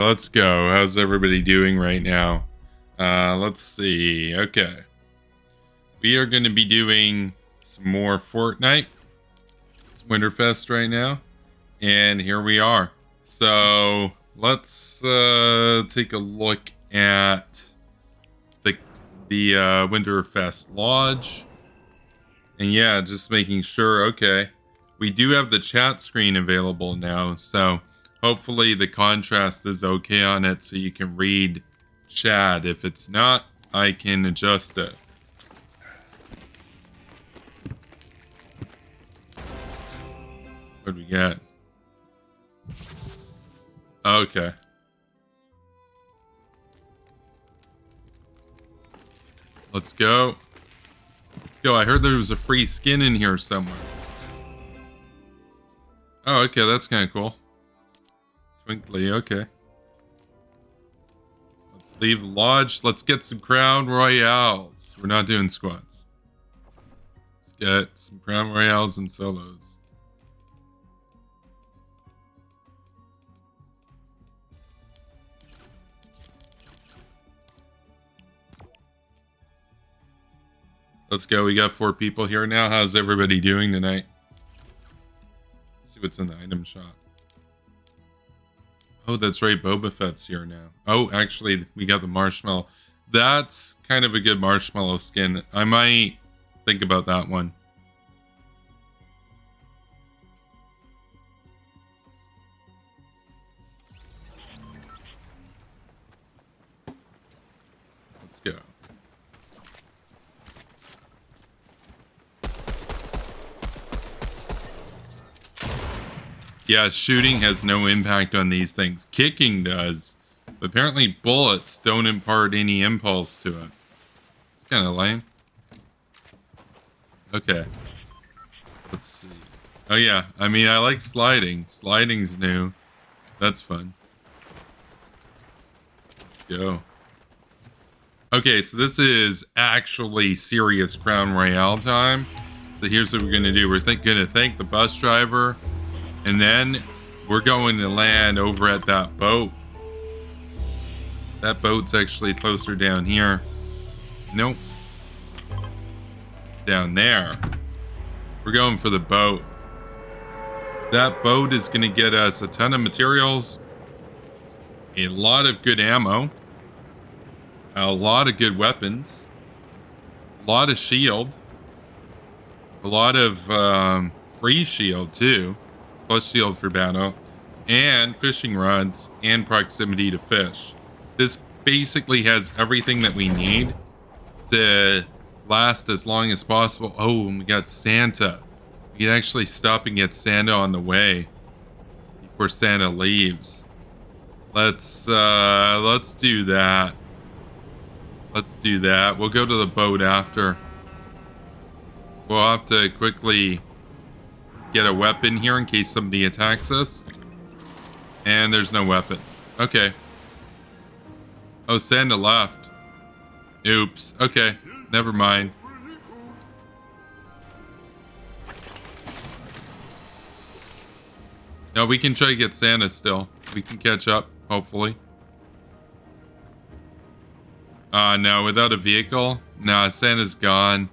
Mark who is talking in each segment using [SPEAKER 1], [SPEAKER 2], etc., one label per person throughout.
[SPEAKER 1] Let's go. How's everybody doing right now? Let's see. Okay. We are going to be doing some more Fortnite. It's Winterfest right now. And here we are. So let's take a look at the Winterfest Lodge. And yeah, just making sure. Okay. We do have the chat screen available now. So hopefully the contrast is okay on it so you can read chat. If it's not, I can adjust it. What do we get? Okay. Let's go. Let's go. I heard there was a free skin in here somewhere. Oh, okay. That's kind of cool. Twinkly. Okay. Let's leave the lodge. Let's get some Crown Royales. We're not doing squads. Let's get some Crown Royales and solos. Let's go. We got 4 people here now. How's everybody doing tonight? Let's see what's in the item shop. Oh, that's right. Boba Fett's here now. Oh, actually, we got the marshmallow. That's kind of a good marshmallow skin. I might think about that one. Let's go. Yeah, shooting has no impact on these things. Kicking does. But apparently bullets don't impart any impulse to it. It's kind of lame. Okay. Let's see. Oh yeah, I mean, I like sliding. Sliding's new. That's fun. Let's go. Okay, so this is actually serious Crown Royale time. So here's what we're going to do. We're going to thank the bus driver. And then we're going to land over at that boat. That boat's actually closer down here. Nope. Down there. We're going for the boat. That boat is going to get us a ton of materials, a lot of good ammo, a lot of good weapons, a lot of shield, a lot of free shield too. Plus shield for battle, and fishing rods, and proximity to fish. This basically has everything that we need to last as long as possible. Oh, and we got Santa. We can actually stop and get Santa on the way before Santa leaves. Let's do that. Let's do that. We'll go to the boat after. We'll have to quickly get a weapon here in case somebody attacks us. And there's no weapon. Okay. Oh, Santa left. Oops. Okay. Never mind. No, we can try to get Santa still. We can catch up, hopefully. No, without a vehicle? Nah, Santa's gone.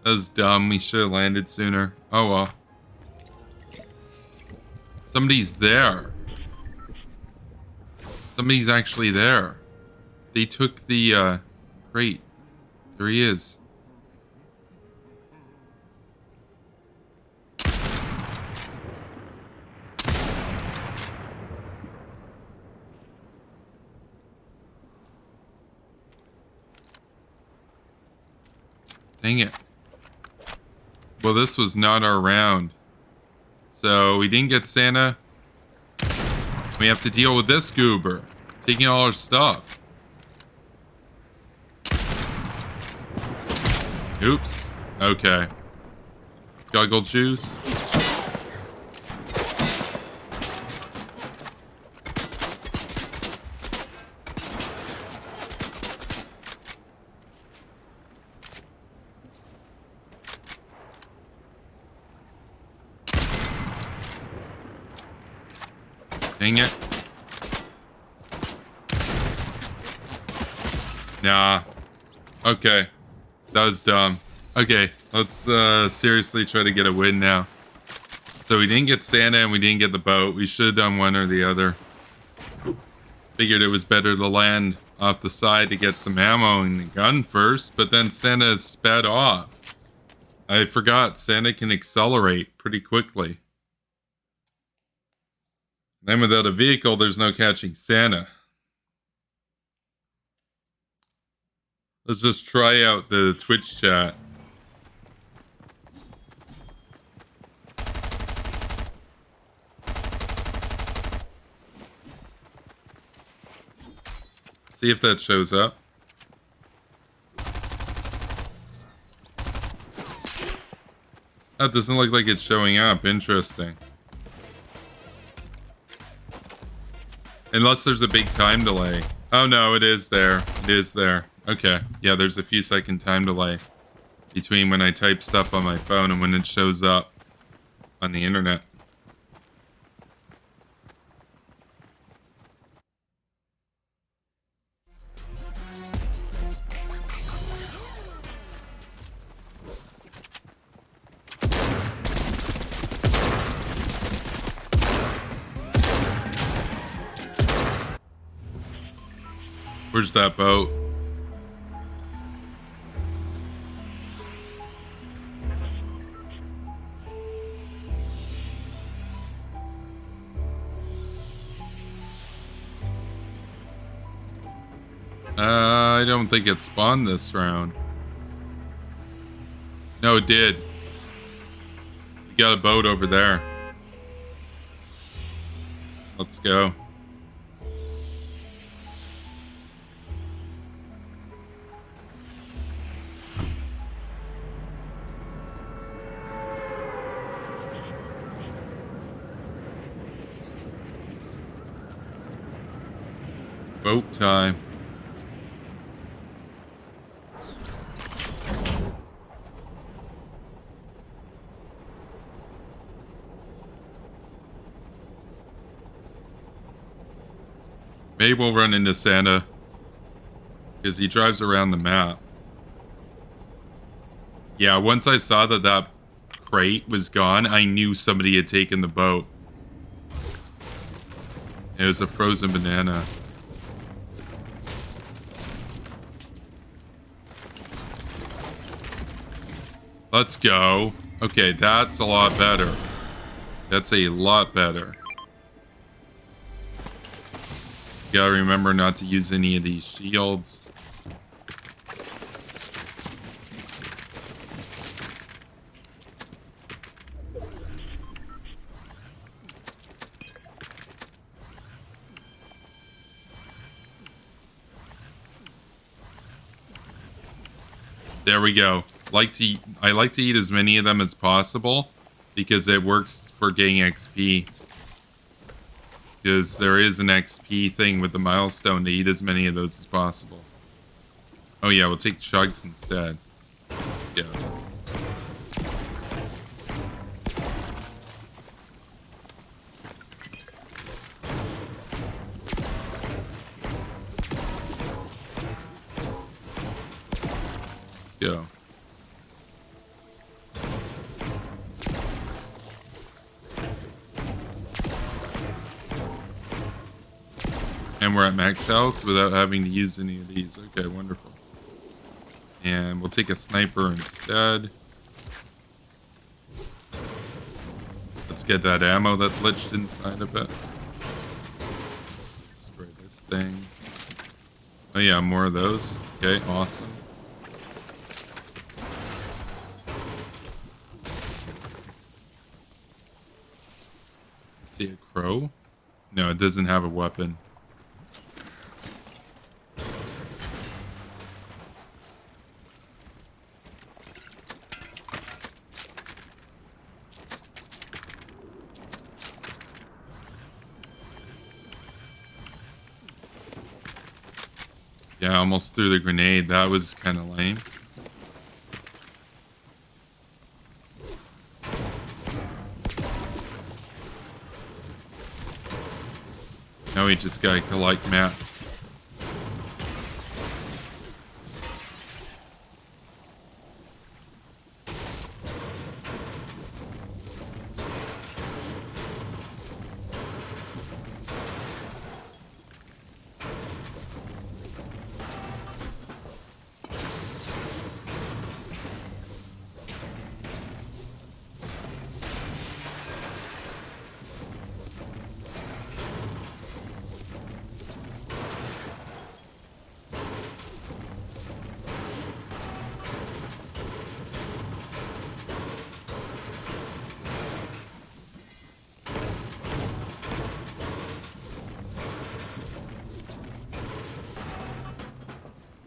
[SPEAKER 1] That was dumb. We should have landed sooner. Oh well. Somebody's there. Somebody's actually there. They took the crate. There he is. Dang it. Well, this was not our round. So we didn't get Santa. We have to deal with this goober taking all our stuff. Oops. Okay. Goggle juice. Dang it. Nah. Okay. That was dumb. Okay, let's seriously try to get a win now. So we didn't get Santa and we didn't get the boat. We should have done one or the other. Figured it was better to land off the side to get some ammo and the gun first, but then Santa sped off. I forgot Santa can accelerate pretty quickly. Then without a vehicle, there's no catching Santa. Let's just try out the Twitch chat. See if that shows up. That doesn't look like it's showing up. Interesting. Unless there's a big time delay. Oh no, it is there. It is there. Okay. Yeah, there's a few second time delay between when I type stuff on my phone and when it shows up on the internet. Where's that boat? I don't think it spawned this round. No, it did. We got a boat over there. Let's go. Boat time. Maybe we'll run into Santa because he drives around the map. Yeah, once I saw that that crate was gone, I knew somebody had taken the boat. It was a frozen banana. Let's go. Okay, that's a lot better. That's a lot better. Gotta remember not to use any of these shields. There we go. I like to eat as many of them as possible because it works for getting XP. Because there is an XP thing with the milestone to eat as many of those as possible. Oh yeah, we'll take chugs instead. Let's go. Let's go. And we're at max health without having to use any of these. Okay, wonderful. And we'll take a sniper instead. Let's get that ammo that glitched inside of it. Spray this thing. Oh yeah, more of those. Okay, awesome. See a crow? No, it doesn't have a weapon. Yeah, I almost threw the grenade. That was kind of lame. Now we just gotta collect mats.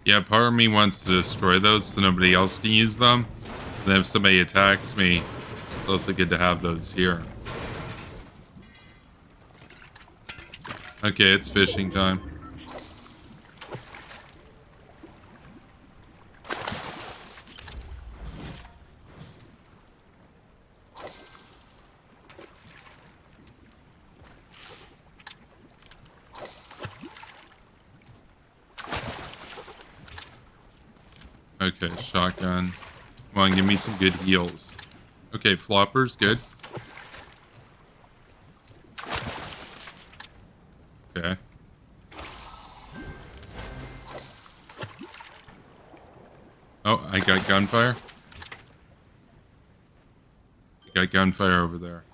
[SPEAKER 1] Yeah, part of me wants to destroy those so nobody else can use them. And then if somebody attacks me, it's also good to have those here. Okay, it's fishing time. Okay, shotgun. Come on, give me some good heals. Okay, floppers, good. Okay. Oh, I got gunfire. I got gunfire over there.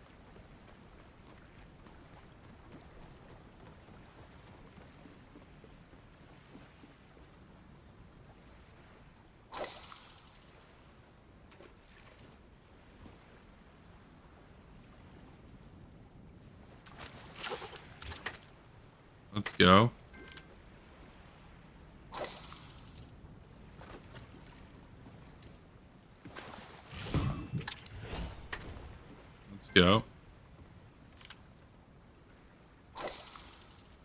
[SPEAKER 1] Let's go. Let's go. Let's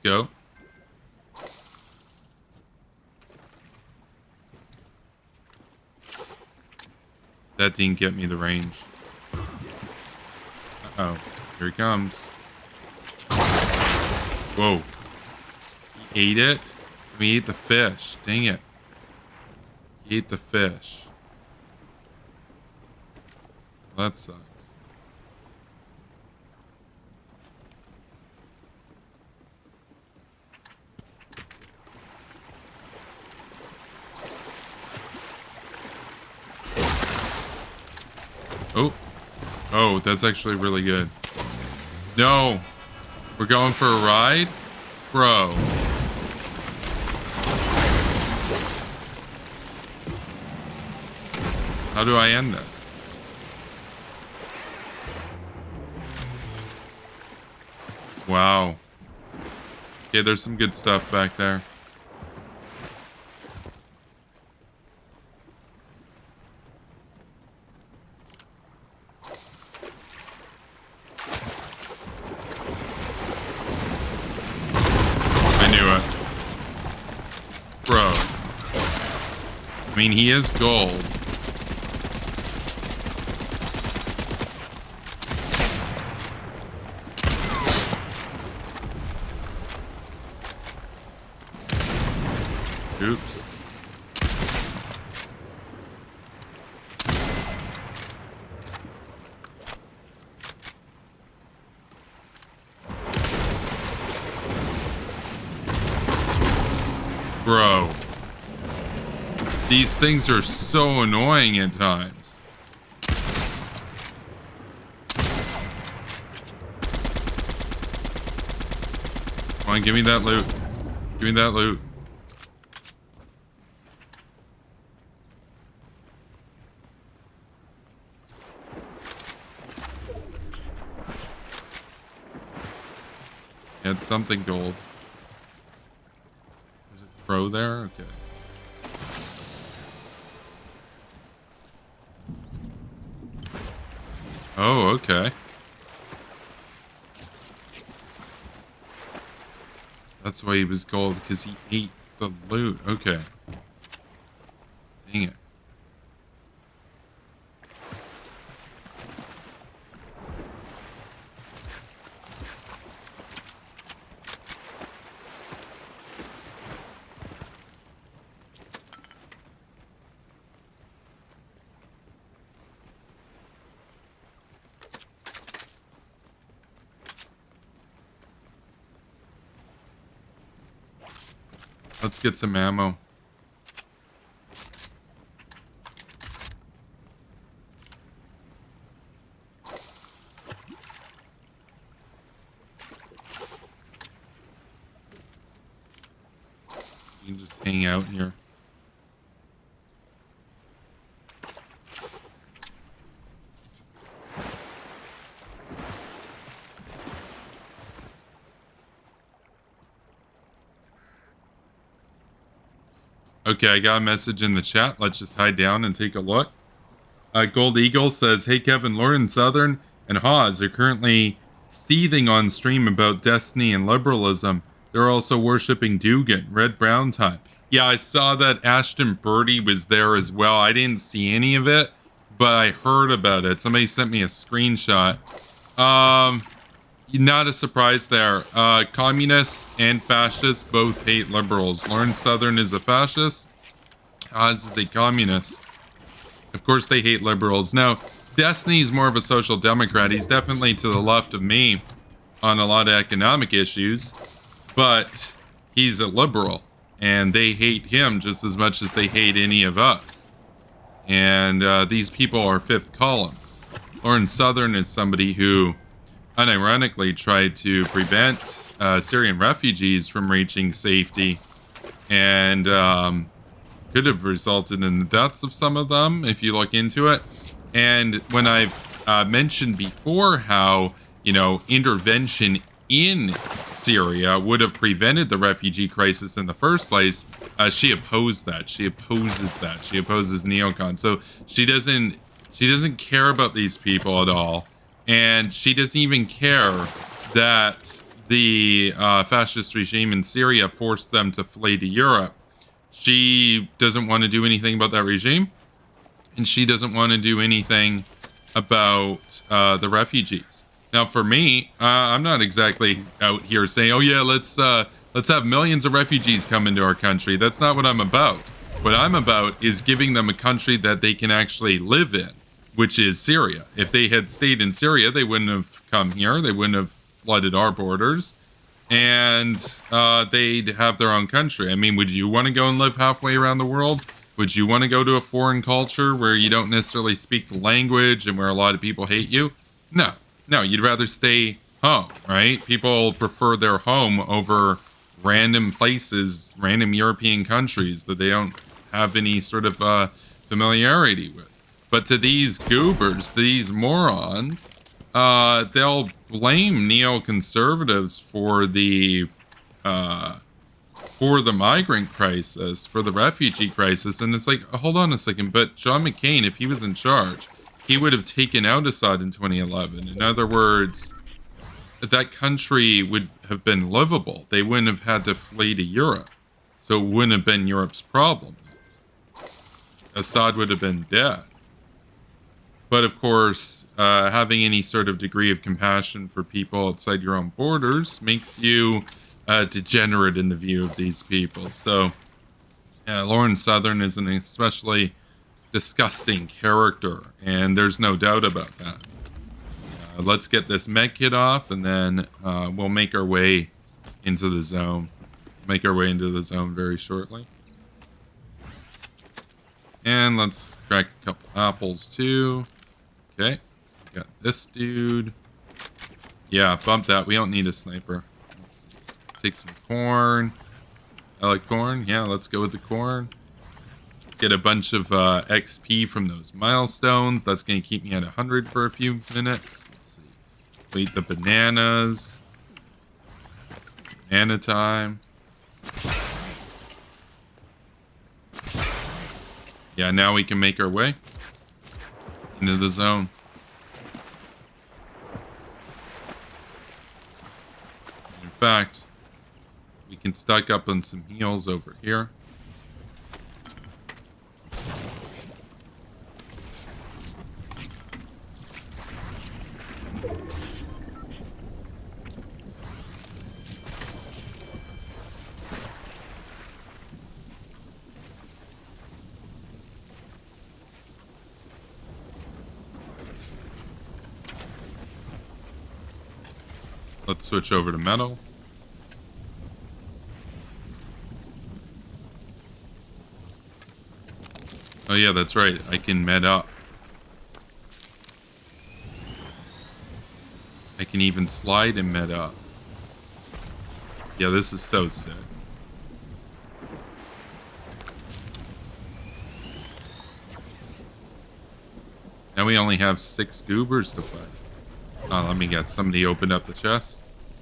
[SPEAKER 1] go. That didn't get me the range. Uh-oh. Here he comes. Whoa. He ate it? He ate the fish. Dang it. He ate the fish. Well, that sucks. Oh. Oh, that's actually really good. No. We're going for a ride? Bro. How do I end this? Wow. Okay, there's some good stuff back there. I knew it. Bro. I mean, he is gold. Oops. Bro. These things are so annoying at times. Come on, give me that loot. Give me that loot. Had something gold. Is it pro there? Okay. Oh, okay. That's why he was gold, because he ate the loot. Okay. Dang it. Let's get some ammo. You can just hang out here. Okay, I got a message in the chat. Let's just hide down and take a look. Gold Eagle says, hey, Kevin, Lauren Southern and Hawes are currently seething on stream about Destiny and liberalism. They're also worshipping Dugan, Red Brown time. Yeah, I saw that Ashton Birdie was there as well. I didn't see any of it, but I heard about it. Somebody sent me a screenshot. Not a surprise there. Communists and fascists both hate liberals. Lauren Southern is a fascist. Oz is a communist. Of course they hate liberals. Now, Destiny is more of a social democrat. He's definitely to the left of me on a lot of economic issues, but he's a liberal, and they hate him just as much as they hate any of us. And these people are fifth columns. Lauren Southern is somebody who unironically tried to prevent Syrian refugees from reaching safety, and could have resulted in the deaths of some of them if you look into it. And when I've mentioned before how, intervention in Syria would have prevented the refugee crisis in the first place, she opposed that. She opposes that. She opposes neocons. So she doesn't care about these people at all. And she doesn't even care that the fascist regime in Syria forced them to flee to Europe. She doesn't want to do anything about that regime, and she doesn't want to do anything about the refugees. Now, for me, I'm not exactly out here saying, "Oh yeah, let's have millions of refugees come into our country." That's not what I'm about. What I'm about is giving them a country that they can actually live in, which is Syria. If they had stayed in Syria, they wouldn't have come here. They wouldn't have flooded our borders. And they'd have their own country. I mean, would you want to go and live halfway around the world? Would you want to go to a foreign culture where you don't necessarily speak the language and where a lot of people hate you? No, you'd rather stay home, right? People prefer their home over random places, random European countries that they don't have any sort of familiarity with. But to these goobers, these morons, they'll blame neoconservatives for the migrant crisis, for the refugee crisis, and it's like, hold on a second, but John McCain, if he was in charge, he would have taken out Assad in 2011. In other words, that country would have been livable. They wouldn't have had to flee to Europe, so it wouldn't have been Europe's problem. Assad would have been dead. But of course, having any sort of degree of compassion for people outside your own borders makes you degenerate in the view of these people. So, Lauren Southern is an especially disgusting character, and there's no doubt about that. Let's get this med kit off, and then we'll make our way into the zone. Make our way into the zone very shortly. And let's crack a couple apples too. Okay, got this dude. Yeah, bump that. We don't need a sniper. Let's take some corn. I like corn. Yeah, let's go with the corn. Let's get a bunch of XP from those milestones. That's going to keep me at 100 for a few minutes. Let's see. Wait, the bananas. Banana time. Yeah, now we can make our way into the zone. In fact, we can stock up on some heals over here. Let's switch over to metal. Oh yeah, that's right. I can med up. I can even slide and med up. Yeah, this is so sick. Now we only have 6 goobers to fight. Oh, let me guess. Somebody opened up the chest.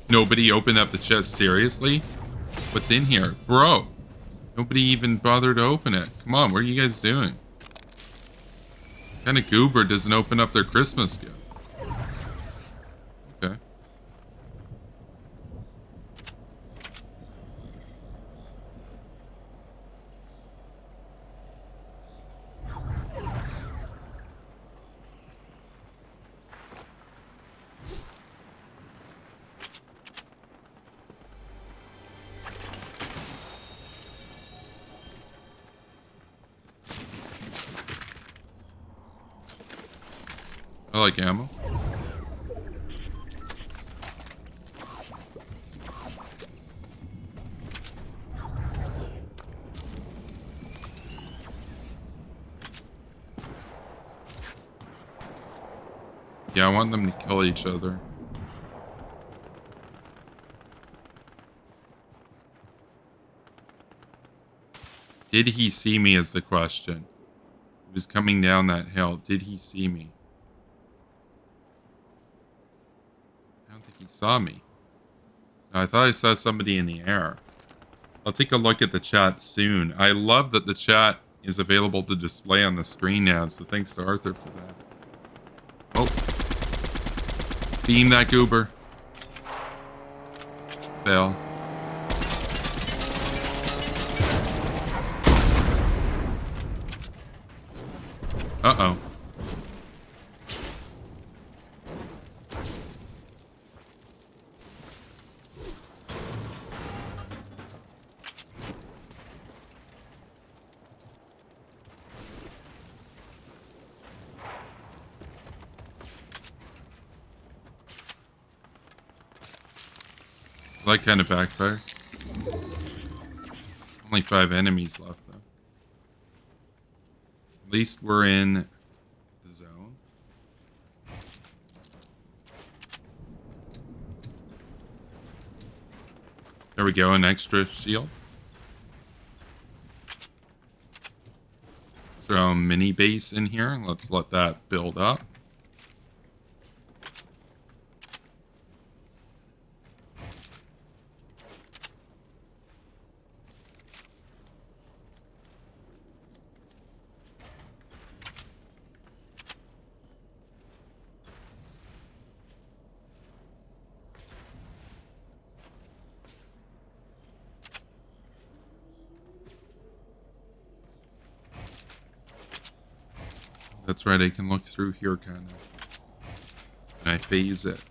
[SPEAKER 1] Nobody opened up the chest. Seriously? What's in here? Bro. Nobody even bothered to open it. Come on, what are you guys doing? What kind of goober doesn't open up their Christmas gift? Okay. I like ammo. Yeah, I want them to kill each other. Did he see me is the question. He was coming down that hill. Did he see me? I don't think he saw me. No, I thought I saw somebody in the air. I'll take a look at the chat soon. I love that the chat is available to display on the screen now, so thanks to Arthur for that. Oh. Beam that goober. Fail. Uh-oh. That kind of backfire. Only 5 enemies left, though. At least we're in the zone. There we go, an extra shield. Throw a mini base in here. Let's let that build up. That's right, I can look through here, kind of. And I phase it.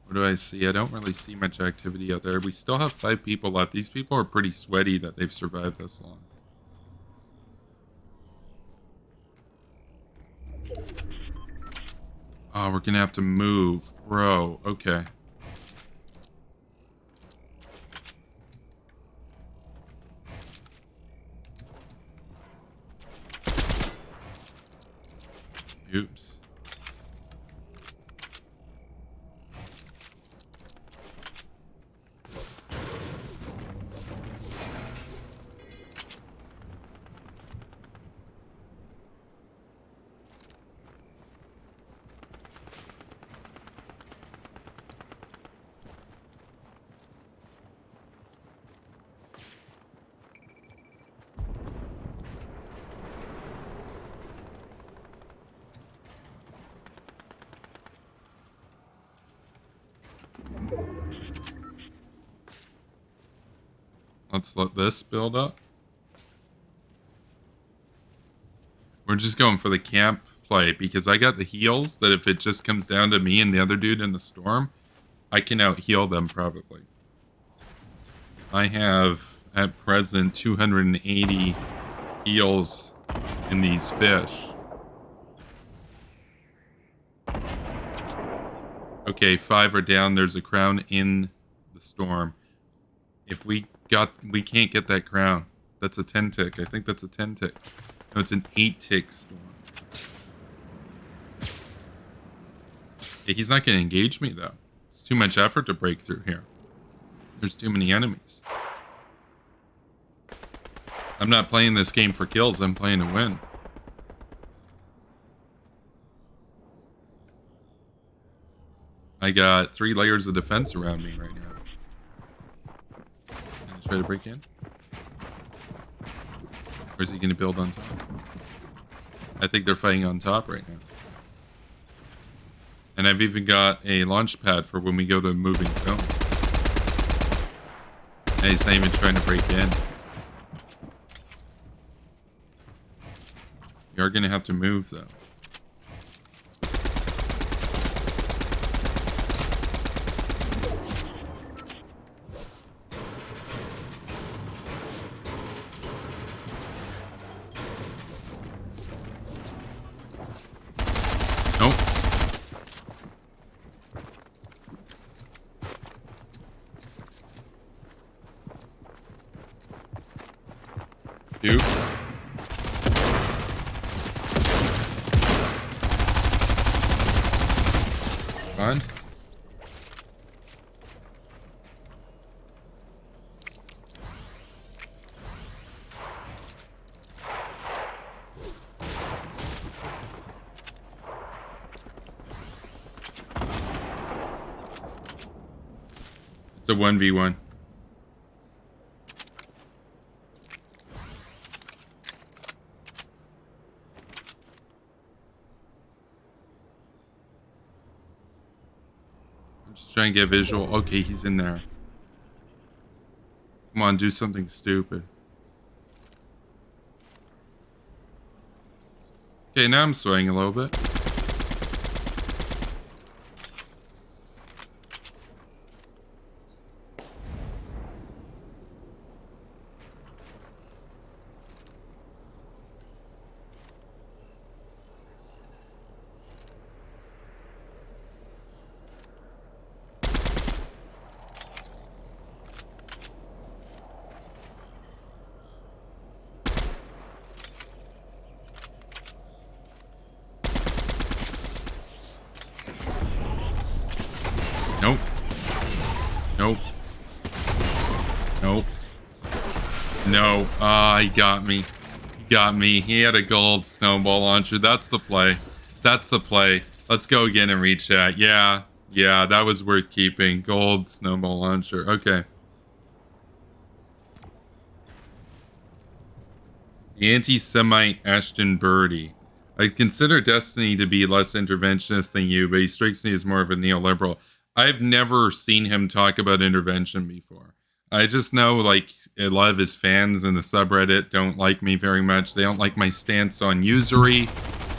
[SPEAKER 1] What do I see? I don't really see much activity out there. We still have 5 people left. These people are pretty sweaty that they've survived this long. Oh, we're gonna have to move. Bro, okay. Oops. Let's let this build up. We're just going for the camp play because I got the heals that if it just comes down to me and the other dude in the storm, I can out heal them probably. I have at present 280 heals in these fish. Okay, 5 are down. There's a crown in the storm. If we can't get that crown. That's a 10 tick. I think that's a 10 tick. No, it's an 8 tick storm. Yeah, he's not going to engage me, though. It's too much effort to break through here. There's too many enemies. I'm not playing this game for kills. I'm playing to win. I got 3 layers of defense around me right now. Try to break in. Or is he going to build on top? I think they're fighting on top right now. And I've even got a launch pad for when we go to a moving zone. And he's not even trying to break in. You are going to have to move, though. Nope. Oops. Fine. It's a 1v1. I'm just trying to get visual. Okay, he's in there. Come on, do something stupid. Okay, now I'm swaying a little bit. Nope. Nope. Nope. No. Ah, he got me. He got me. He had a gold snowball launcher. That's the play. That's the play. Let's go again and reach that. Yeah. Yeah, that was worth keeping. Gold snowball launcher. Okay. The anti-Semite Ashton Birdie. I'd consider Destiny to be less interventionist than you, but he strikes me as more of a neoliberal. I've never seen him talk about intervention before. I just know, like, a lot of his fans in the subreddit don't like me very much. They don't like my stance on usury,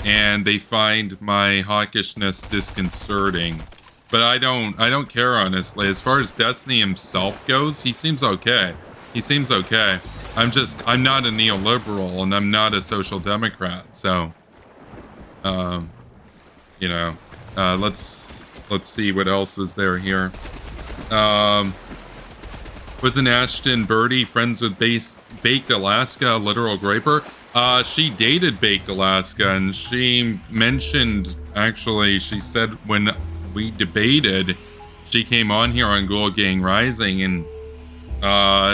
[SPEAKER 1] and they find my hawkishness disconcerting. But I don't care, honestly. As far as Destiny himself goes, he seems okay. He seems okay. I'm not a neoliberal, and I'm not a social democrat. So, you know, let's see what else was there here. Wasn't Ashton Birdie friends with Baked Alaska, a literal graper? She dated Baked Alaska, and she mentioned, actually, she said when we debated, she came on here on Ghoul Gang Rising and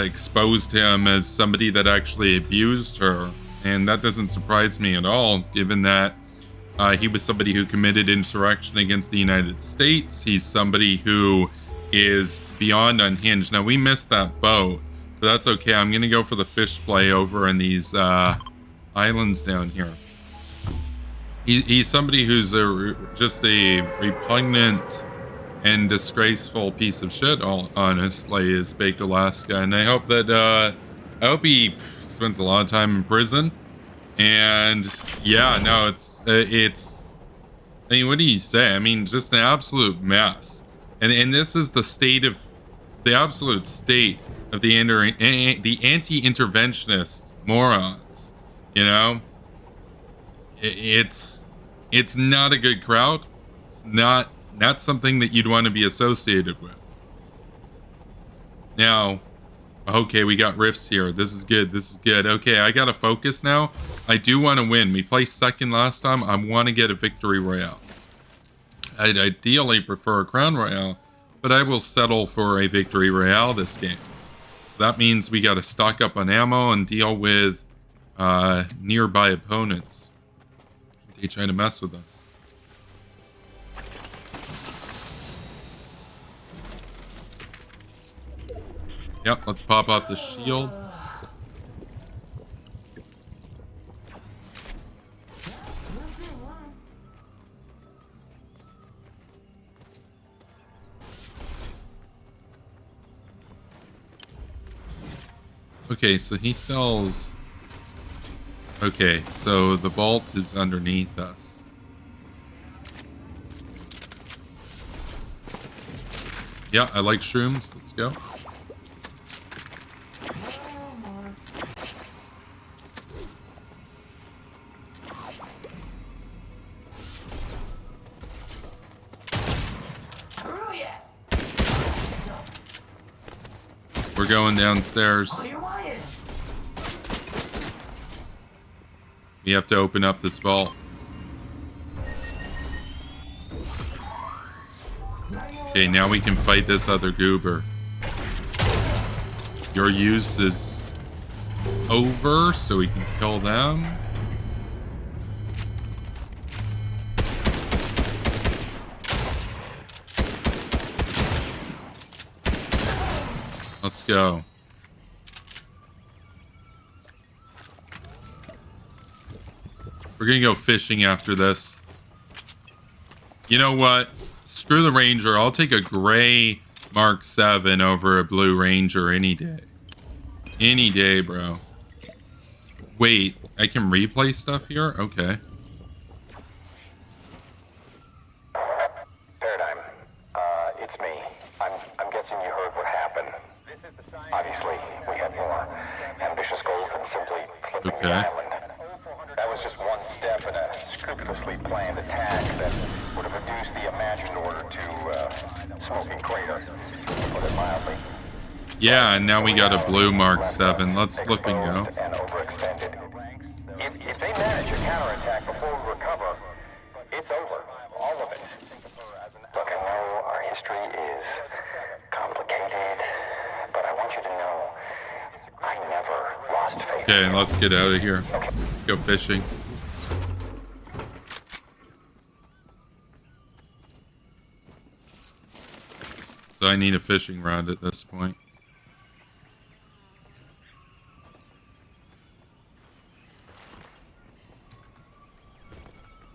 [SPEAKER 1] exposed him as somebody that actually abused her. And that doesn't surprise me at all, given that he was somebody who committed insurrection against the United States. He's somebody who is beyond unhinged. Now, we missed that boat, but that's okay. I'm going to go for the fish play over in these islands down here. He's somebody who's just a repugnant and disgraceful piece of shit, honestly, is Baked Alaska. And I hope that, I hope he spends a lot of time in prison. And yeah, no, it's, I mean, what do you say? I mean, just an absolute mess. And this is the absolute state of the anti-interventionist morons, you know? It's not a good crowd. It's not something that you'd want to be associated with. Now, okay, we got rifts here. This is good. This is good. Okay, I gotta focus now. I do want to win. We placed second last time. I want to get a victory royale. I'd ideally prefer a crown royale, but I will settle for a victory royale this game. So that means we got to stock up on ammo and deal with nearby opponents. They trying to mess with us. Yep, let's pop off the shield. Okay, so he sells... Okay, so the vault is underneath us. Yeah, I like shrooms. Let's go. We're going downstairs. We have to open up this vault. Okay, now we can fight this other goober. Your use is over, so we can kill them. Let's go. We're gonna go fishing after this. You know what? Screw the Ranger. I'll take a gray Mark 7 over a blue Ranger any day. Any day, bro. Wait, I can replay stuff here? Okay.
[SPEAKER 2] Paradigm. It's me. I'm guessing you heard what happened. Obviously, we had more ambitious goals than simply flipping the island. That was just one step in a scrupulously planned attack that would have reduced the imagined order to smoking crater, to put it mildly.
[SPEAKER 1] Yeah, and now we got a blue Mark 7. Let's flip and go.
[SPEAKER 2] And overextended. If they manage a counterattack before we recover, it's over. All of it. Look, I know our history is complicated, but I want you to know I never lost faith.
[SPEAKER 1] Okay, let's get out of here. Go fishing. So I need a fishing rod at this point.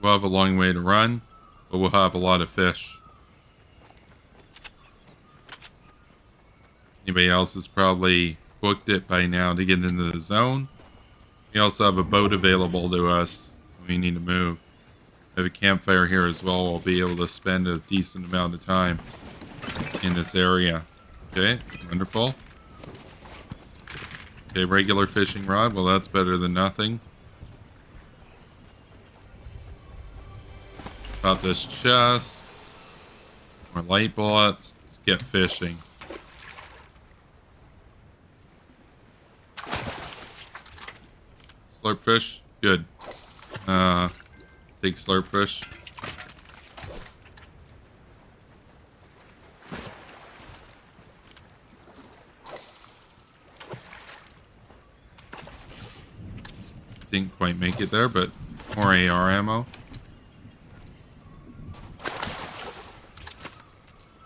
[SPEAKER 1] We'll have a long way to run, but we'll have a lot of fish. Anybody else has probably booked it by now to get into the zone. We also have a boat available to us when we need to move. We have a campfire here as well. We'll be able to spend a decent amount of time in this area. Okay, wonderful. Okay, regular fishing rod. Well, that's better than nothing. About this chest. More light bullets. Let's get fishing. Slurp fish? Good. Take slurp fish. Didn't quite make it there, but more AR ammo.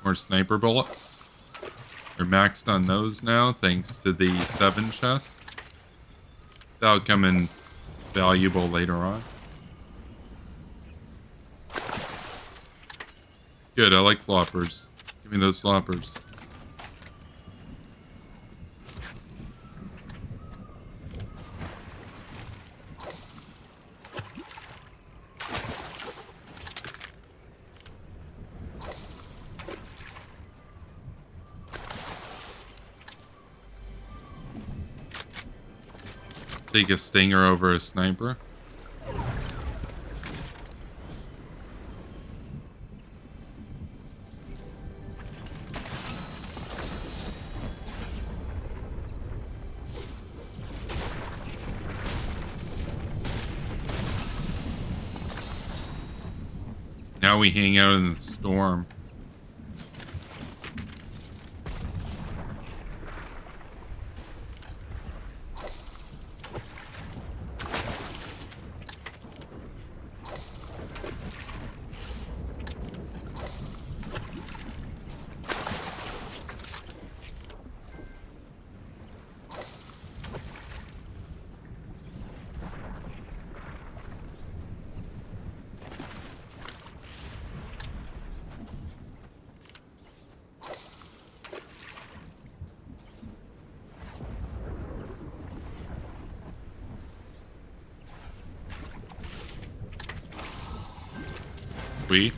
[SPEAKER 1] More sniper bullets. We're maxed on those now, thanks to the 7 chest. That'll come in valuable later on. Good, I like floppers. Give me those floppers. Take a stinger over a sniper. Now we hang out in the storm. Sweet.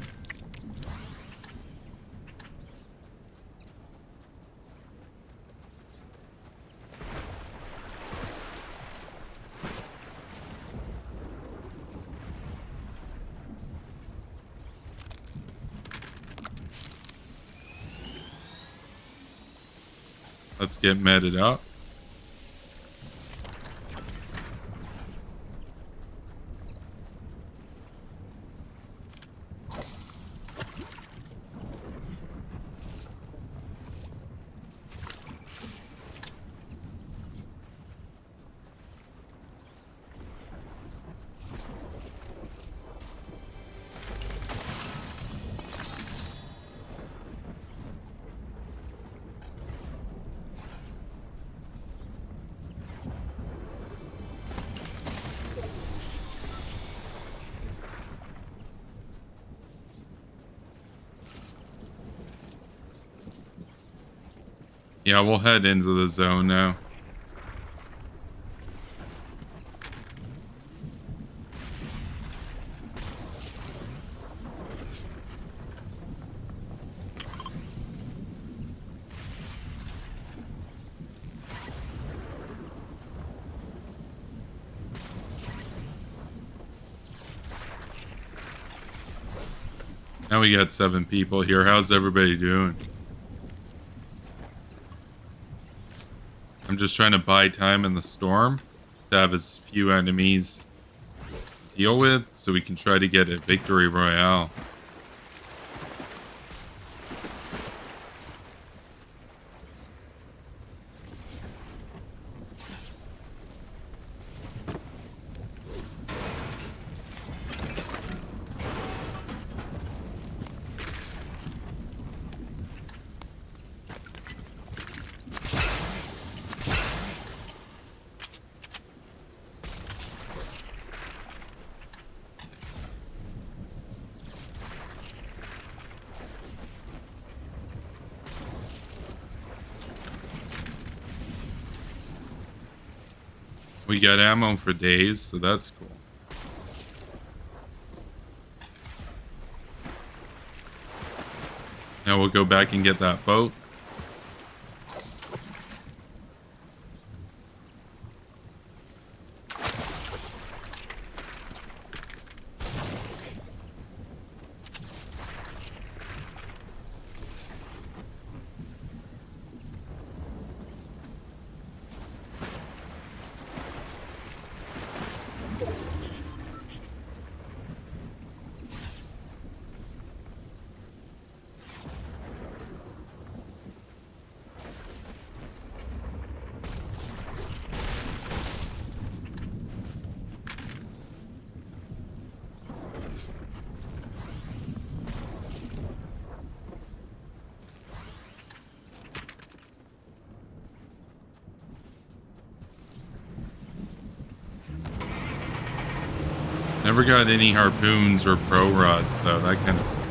[SPEAKER 1] Let's get meted up. Yeah, we'll head into the zone now. Now we got 7 people here. How's everybody doing? I'm just trying to buy time in the storm to have as few enemies to deal with so we can try to get a victory royale. We got ammo for days, so that's cool. Now we'll go back and get that boat. Never got any harpoons or pro rods though. That kind of sucks.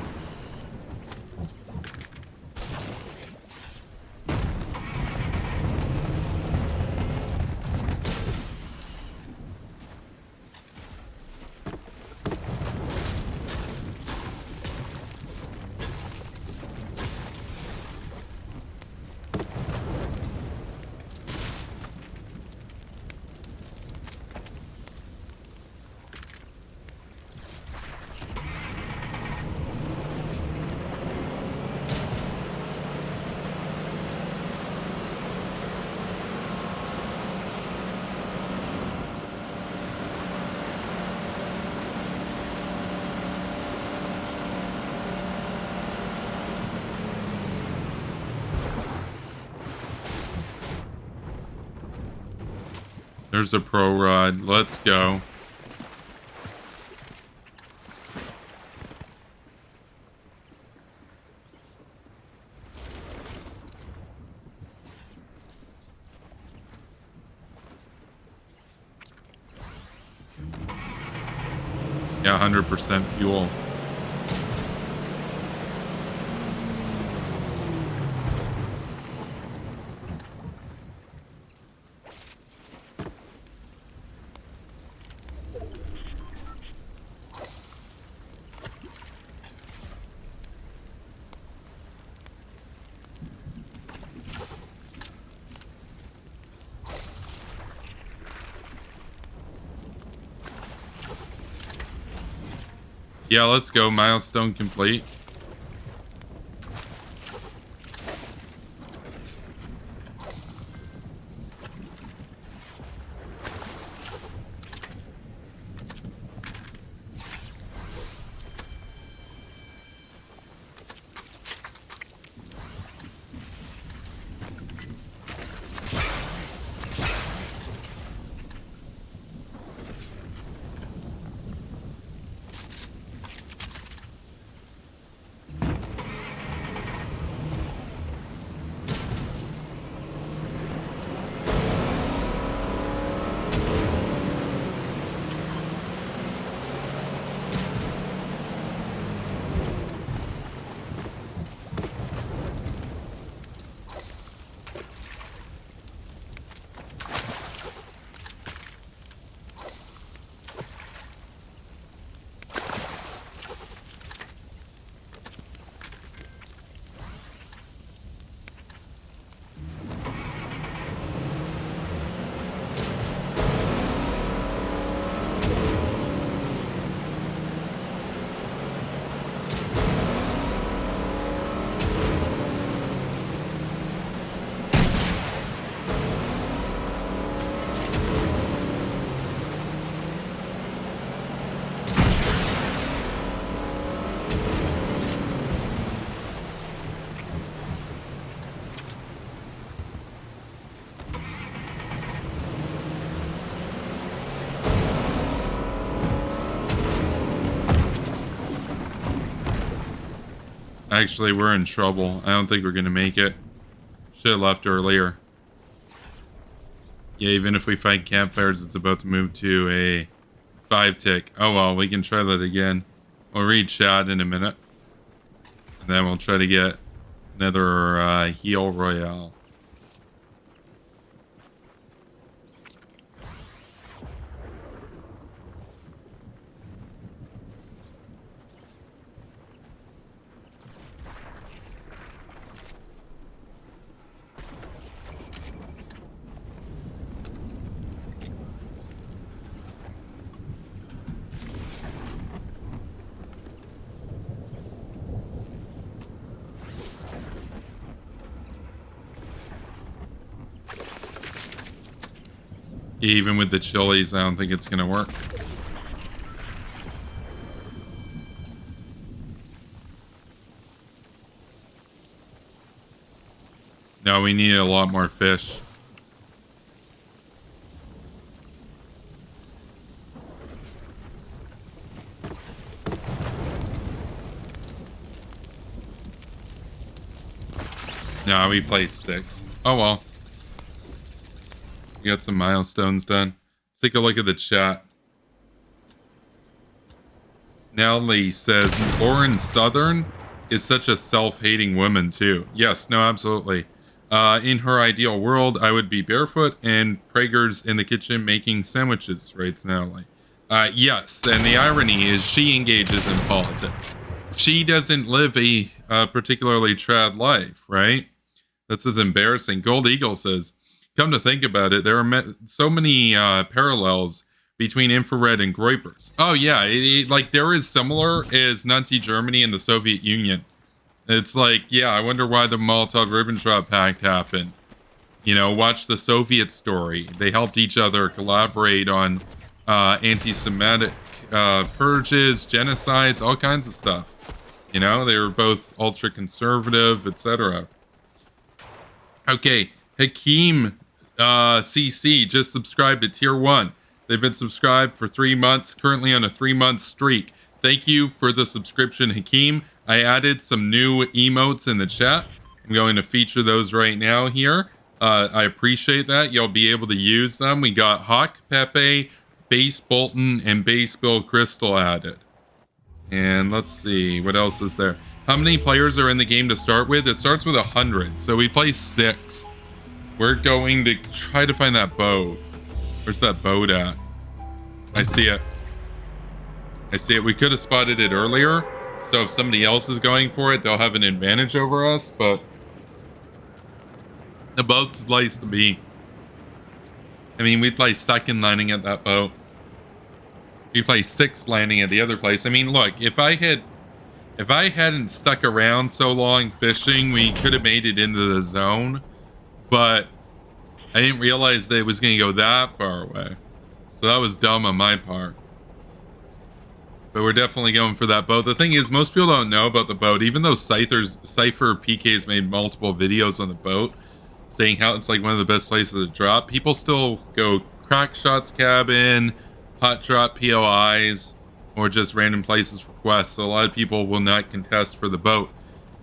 [SPEAKER 1] There's the pro rod. Let's go. Yeah, 100% fuel. Yeah, let's go. Milestone complete. Actually, we're in trouble. I don't think we're going to make it. Should have left earlier. Yeah, even if we fight campfires, it's about to move to a 5-tick. Oh well, we can try that again. We'll read chat in a minute. And then we'll try to get another heal royale. Even with the chilies, I don't think it's going to work. No, we need a lot more fish. No, we played 6. Oh well. We got some milestones done. Let's take a look at the chat. Natalie says, Lauren Southern is such a self-hating woman too. Yes, no, absolutely. In her ideal world, I would be barefoot and Prager's in the kitchen making sandwiches, writes Natalie. Yes, and the irony is she engages in politics. She doesn't live a particularly trad life, right? This is embarrassing. Gold Eagle says, come to think about it, there are so many parallels between infrared and Groypers. Oh yeah, like there is similar as Nazi Germany and the Soviet Union. It's like, yeah, I wonder why the Molotov-Ribbentrop Pact happened. You know, watch the Soviet story. They helped each other collaborate on anti-Semitic purges, genocides, all kinds of stuff. You know, they were both ultra-conservative, etc. Okay, Hakeem CC just subscribed to Tier 1. They've been subscribed for 3 months, currently on a 3-month streak. Thank you for the subscription, Hakeem. I added some new emotes in the chat. I'm going to feature those right now here. I appreciate that. You'll be able to use them. We got Hawk, Pepe, Base Bolton, and Base Bill Crystal added. And let's see, what else is there? How many players are in the game to start with? It starts with 100, so we play 6. We're going to try to find that boat. Where's that boat at? I see it. I see it. We could have spotted it earlier, so if somebody else is going for it, they'll have an advantage over us, but the boat's the place to be. I mean, we'd play second lining at that boat. We play 6 landing at the other place. I mean, look, if I hadn't stuck around so long fishing, we could have made it into the zone, but I didn't realize that it was going to go that far away. So that was dumb on my part. But we're definitely going for that boat. The thing is, most people don't know about the boat, even though Cypher PK's made multiple videos on the boat saying how it's like one of the best places to drop. People still go Crackshot's cabin, hot drop POIs, or just random places for quests. So a lot of people will not contest for the boat.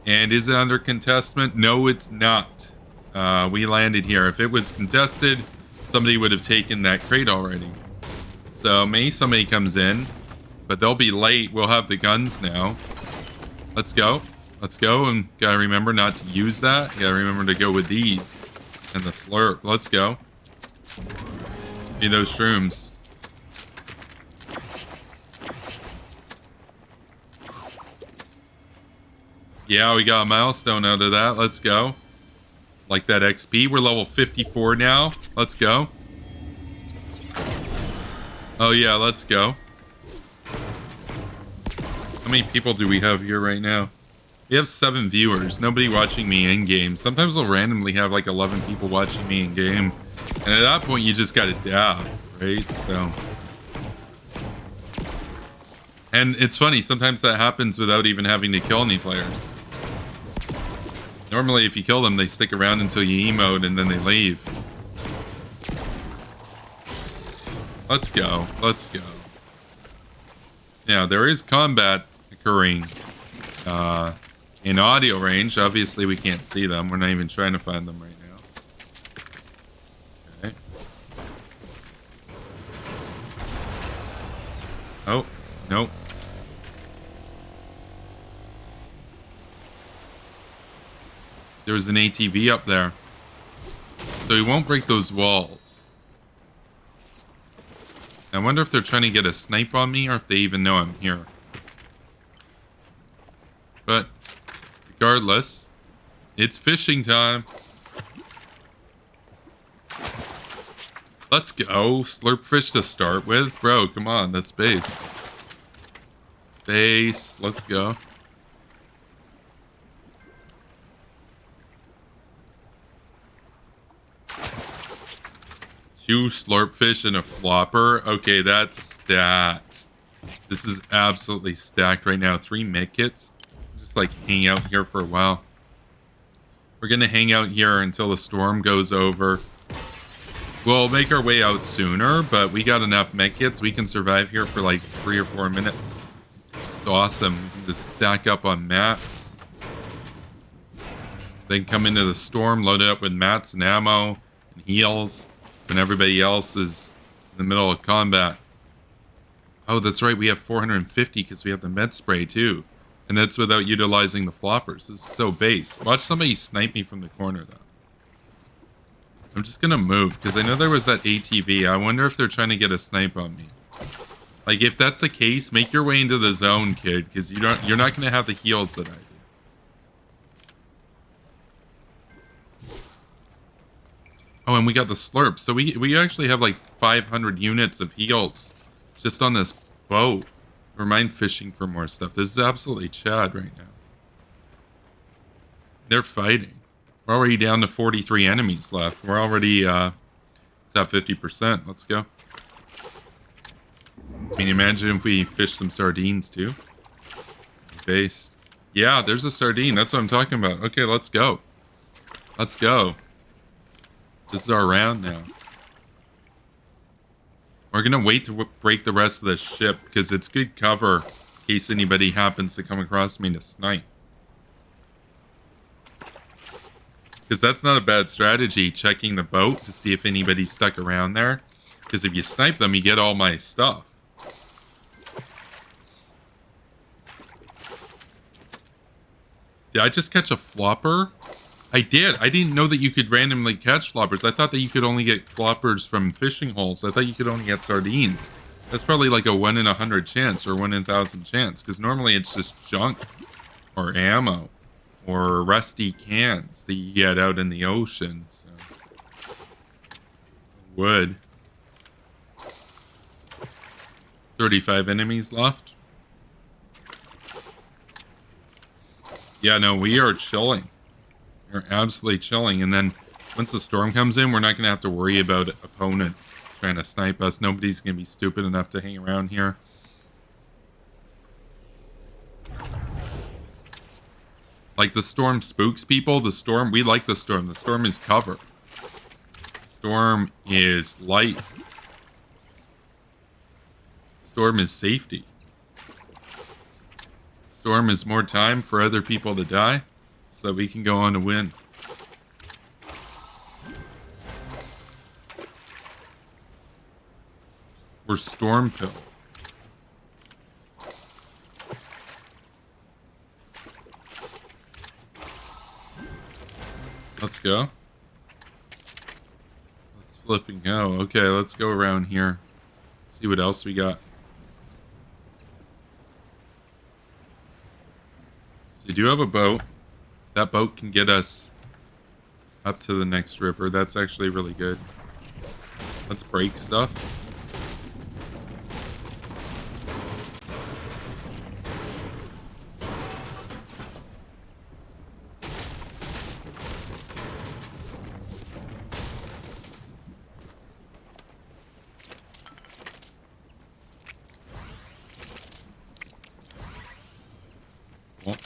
[SPEAKER 1] And is it under contestment? No, it's not. We landed here. If it was contested, somebody would have taken that crate already. So maybe somebody comes in, but they'll be late. We'll have the guns now. Let's go. Let's go. And gotta remember not to use that. Gotta remember to go with these and the slurp. Let's go. Need those shrooms. Yeah, we got a milestone out of that. Let's go. Like that XP. We're level 54 now. Let's go. Oh yeah, let's go. How many people do we have here right now? We have 7 viewers. Nobody watching me in-game. Sometimes we'll randomly have like 11 people watching me in-game. And at that point, you just gotta dab, right? So... And it's funny, sometimes that happens without even having to kill any players. Normally, if you kill them, they stick around until you emote and then they leave. Let's go. Let's go. Now, there is combat occurring in audio range. Obviously, we can't see them. We're not even trying to find them right now. Okay. Oh, nope. There's an ATV up there. So he won't break those walls. I wonder if they're trying to get a snipe on me or if they even know I'm here. But regardless, it's fishing time. Let's go. Slurp fish to start with. Bro, come on. That's base. Base. Let's go. Two slurp fish and a flopper. Okay, that's stacked. This is absolutely stacked right now. 3 med kits. Just like hang out here for a while. We're gonna hang out here until the storm goes over. We'll make our way out sooner, but we got enough med kits. We can survive here for like 3 or 4 minutes. It's awesome. We can just stack up on mats. Then come into the storm, load it up with mats and ammo and heals. When everybody else is in the middle of combat. Oh, that's right. We have 450 because we have the med spray too. And that's without utilizing the floppers. This is so base. Watch somebody snipe me from the corner though. I'm just gonna move because I know there was that ATV. I wonder if they're trying to get a snipe on me. Like if that's the case, make your way into the zone, kid, because you're not gonna have the heals that I do. Oh, and we got the slurp. So we actually have like 500 units of heals just on this boat. Or mind fishing for more stuff. This is absolutely Chad right now. They're fighting. We're already down to 43 enemies left. We're already top 50%. Let's go. I mean, imagine if we fish some sardines too. Base. Yeah, there's a sardine. That's what I'm talking about. Okay, let's go. Let's go. This is our round now. We're going to wait to break the rest of the ship because it's good cover in case anybody happens to come across me to snipe. Because that's not a bad strategy, checking the boat to see if anybody's stuck around there. Because if you snipe them, you get all my stuff. Did I just catch a flopper? I did. I didn't know that you could randomly catch floppers. I thought that you could only get floppers from fishing holes. I thought you could only get sardines. That's probably like a 1 in 100 chance or 1 in 1,000 chance. Because normally it's just junk or ammo or rusty cans that you get out in the ocean. So. Wood. 35 enemies left. Yeah, no, we are chilling. We're absolutely chilling. And then once the storm comes in, we're not going to have to worry about opponents trying to snipe us. Nobody's going to be stupid enough to hang around here. Like, the storm spooks people. The storm, we like the storm. The storm is cover. Storm is life. Storm is safety. Storm is more time for other people to die so that we can go on to win. We're storm pill. Let's go. Let's flip and go. Okay, let's go around here. See what else we got. So you do have a boat. That boat can get us up to the next river. That's actually really good. Let's break stuff. Well.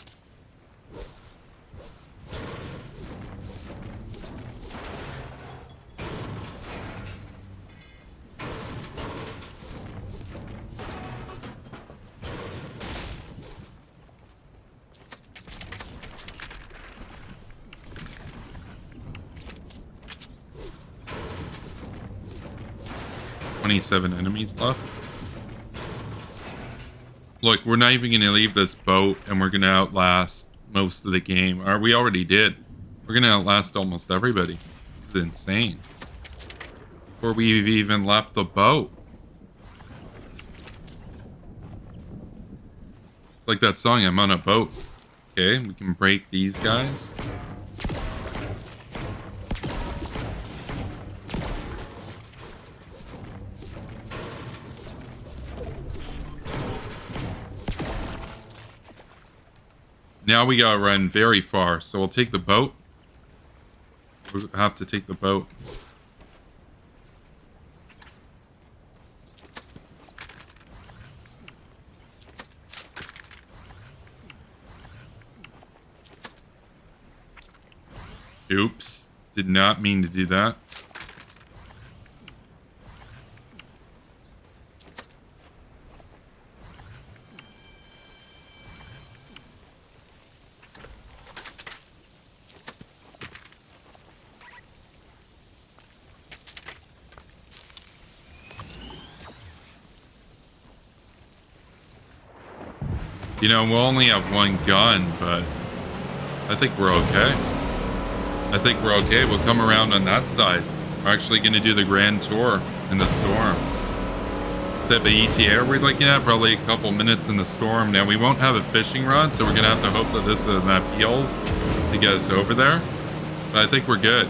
[SPEAKER 1] 27 enemies left. Look, we're not even going to leave this boat, and we're going to outlast most of the game. Or we already did. We're going to outlast almost everybody. This is insane. Before we've even left the boat. It's like that song, I'm on a boat. Okay, we can break these guys. Now we gotta run very far, so we'll take the boat. We'll have to take the boat. Oops. Did not mean to do that. You know, we'll only have one gun, but I think we're okay. I think we're okay. We'll come around on that side. We're actually going to do the grand tour in the storm. What type of ETA are we looking at? Probably a couple minutes in the storm. Now, we won't have a fishing rod, so we're going to have to hope that this is enough heals to get us over there. But I think we're good.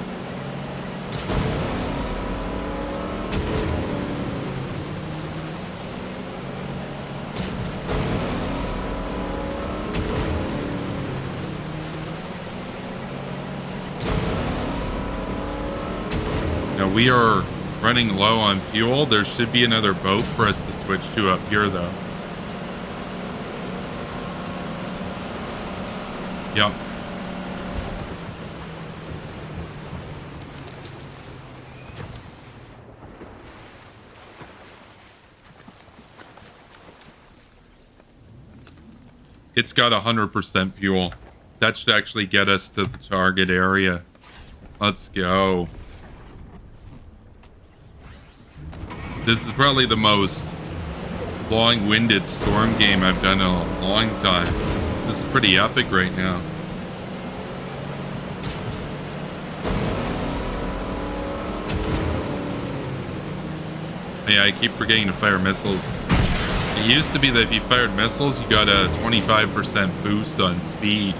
[SPEAKER 1] We are running low on fuel. There should be another boat for us to switch to up here, though. Yep. It's got 100% fuel. That should actually get us to the target area. Let's go. This is probably the most long-winded storm game I've done in a long time. This is pretty epic right now. Yeah, I keep forgetting to fire missiles. It used to be that if you fired missiles, you got a 25% boost on speed.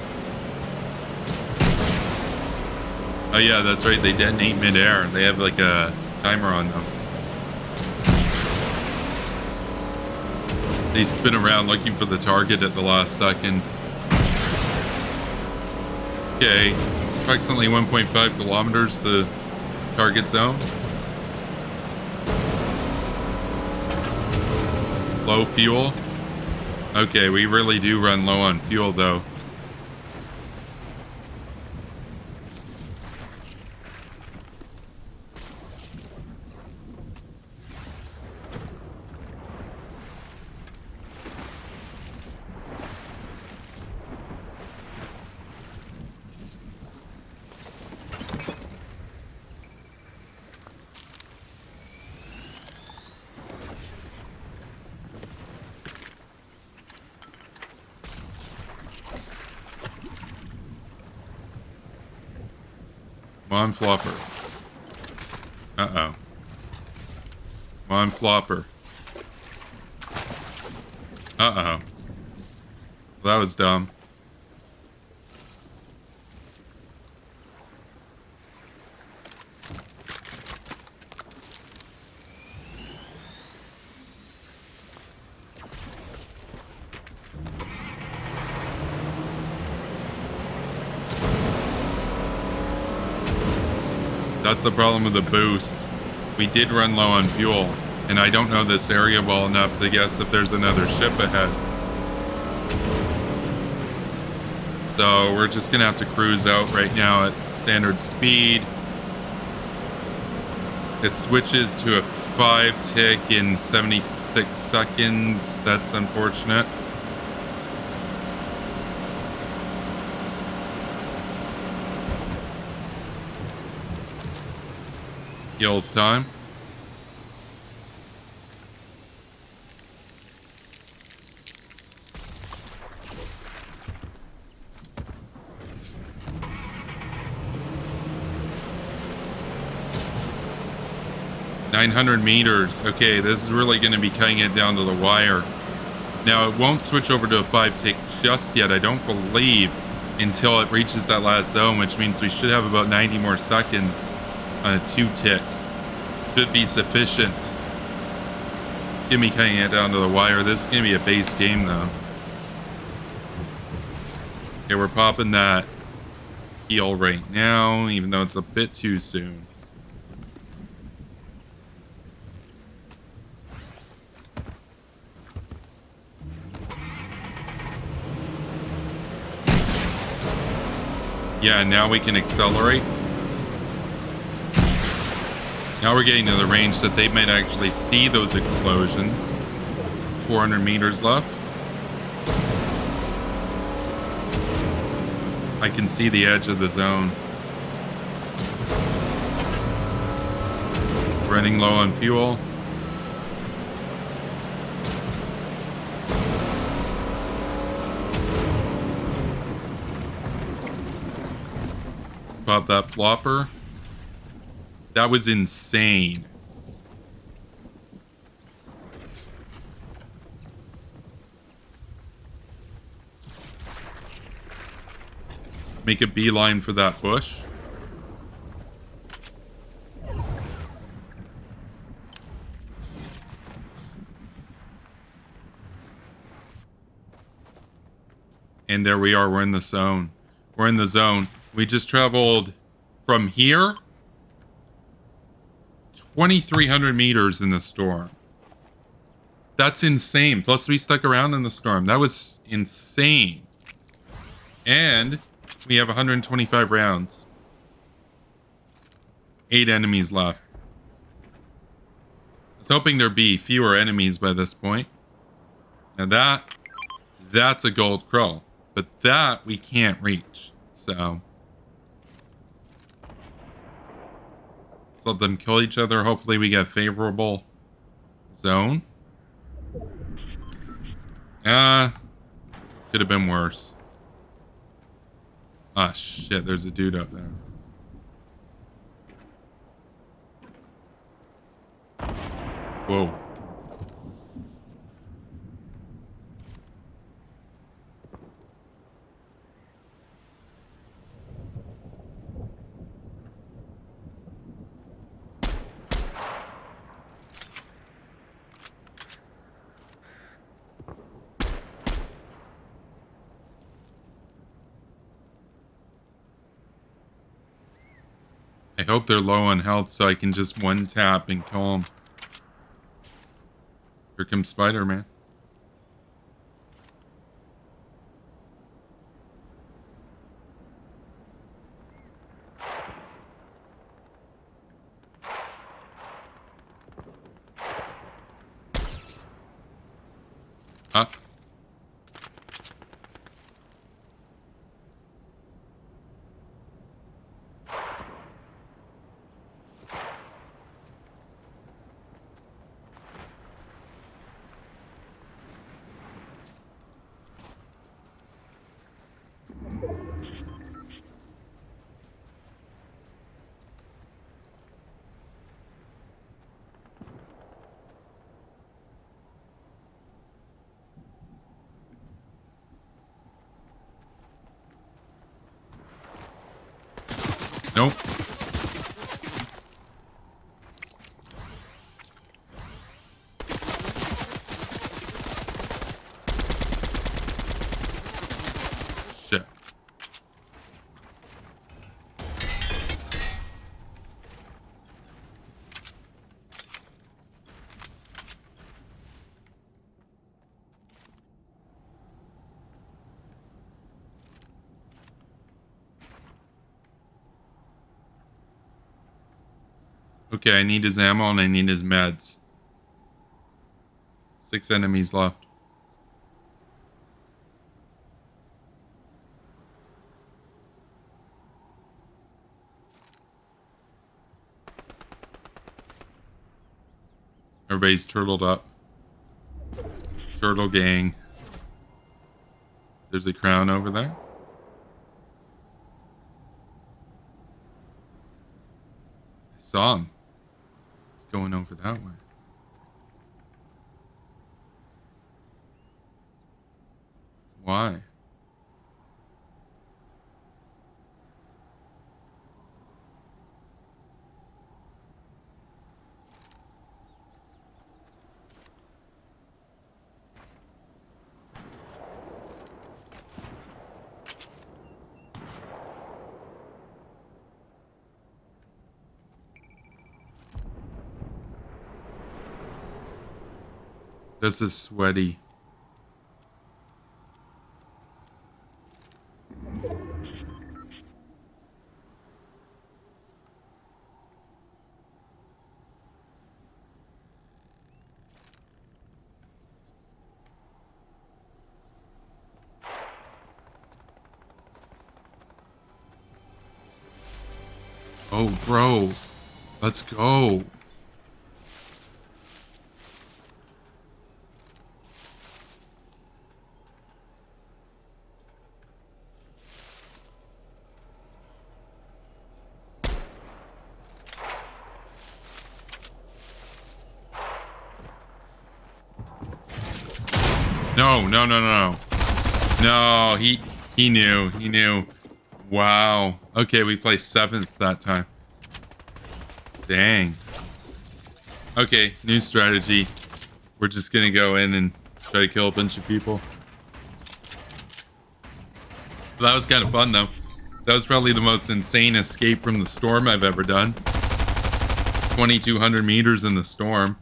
[SPEAKER 1] Oh yeah, that's right. They detonate midair. They have like a timer on them. They spin around looking for the target at the last second. Okay, approximately 1.5 kilometers to target zone. Low fuel. Okay, we really do run low on fuel though. Come on, flopper. Uh-oh. Come on, flopper. Uh-oh. Well, that was dumb. That's the problem with the boost. We did run low on fuel, and I don't know this area well enough to guess if there's another ship ahead. So we're just gonna have to cruise out right now at standard speed. It switches to a 5 tick in 76 seconds. That's unfortunate. Heals time. $900 Okay, this is really going to be cutting it down to the wire. Now, it won't switch over to a 5 tick just yet, I don't believe, until it reaches that last zone, which means we should have about 90 more seconds on a 2 tick. Should be sufficient. It's gonna be cutting it down to the wire. This is gonna be a base game though. Okay, we're popping that heal right now, even though it's a bit too soon. Yeah, now we can accelerate. Now we're getting to the range that they might actually see those explosions. 400 meters left. I can see the edge of the zone. Running low on fuel. Let's pop that flopper. That was insane. Let's make a beeline for that bush. And there we are, we're in the zone. We're in the zone. We just traveled from here 2,300 meters in the storm. That's insane. Plus, we stuck around in the storm. That was insane. And we have 125 rounds. 8 enemies left. I was hoping there'd be fewer enemies by this point. Now that's a gold crow. But that we can't reach. So let them kill each other. Hopefully we get a favorable zone. Could have been worse. Ah, shit, there's a dude up there. Whoa. I hope they're low on health so I can just one tap and kill them. Here comes Spider-Man. Up. Nope. Shit. Okay, I need his ammo and I need his meds. 6 enemies left. Everybody's turtled up. Turtle gang. There's a crown over there. I saw him. He's going over that way. Why? This is sweaty. Oh, bro. Let's go. No, no, no, no. No, he knew. He knew. Wow. Okay, we placed 7th that time. Dang. Okay, new strategy. We're just gonna go in and try to kill a bunch of people. That was kind of fun, though. That was probably the most insane escape from the storm I've ever done. 2,200 meters in the storm.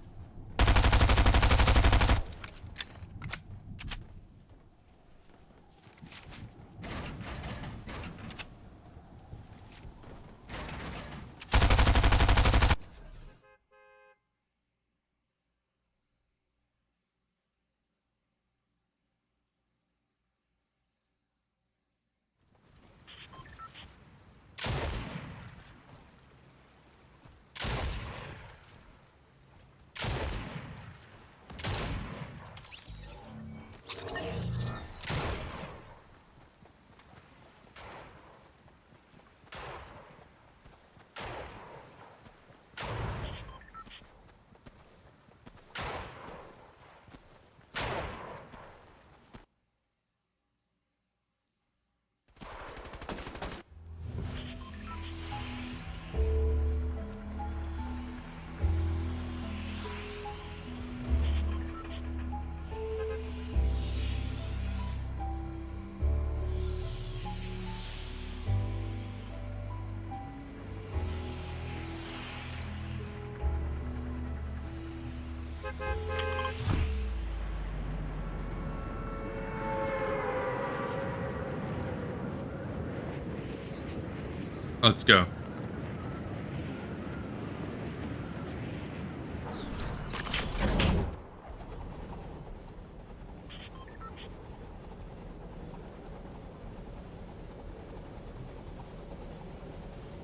[SPEAKER 1] Let's go.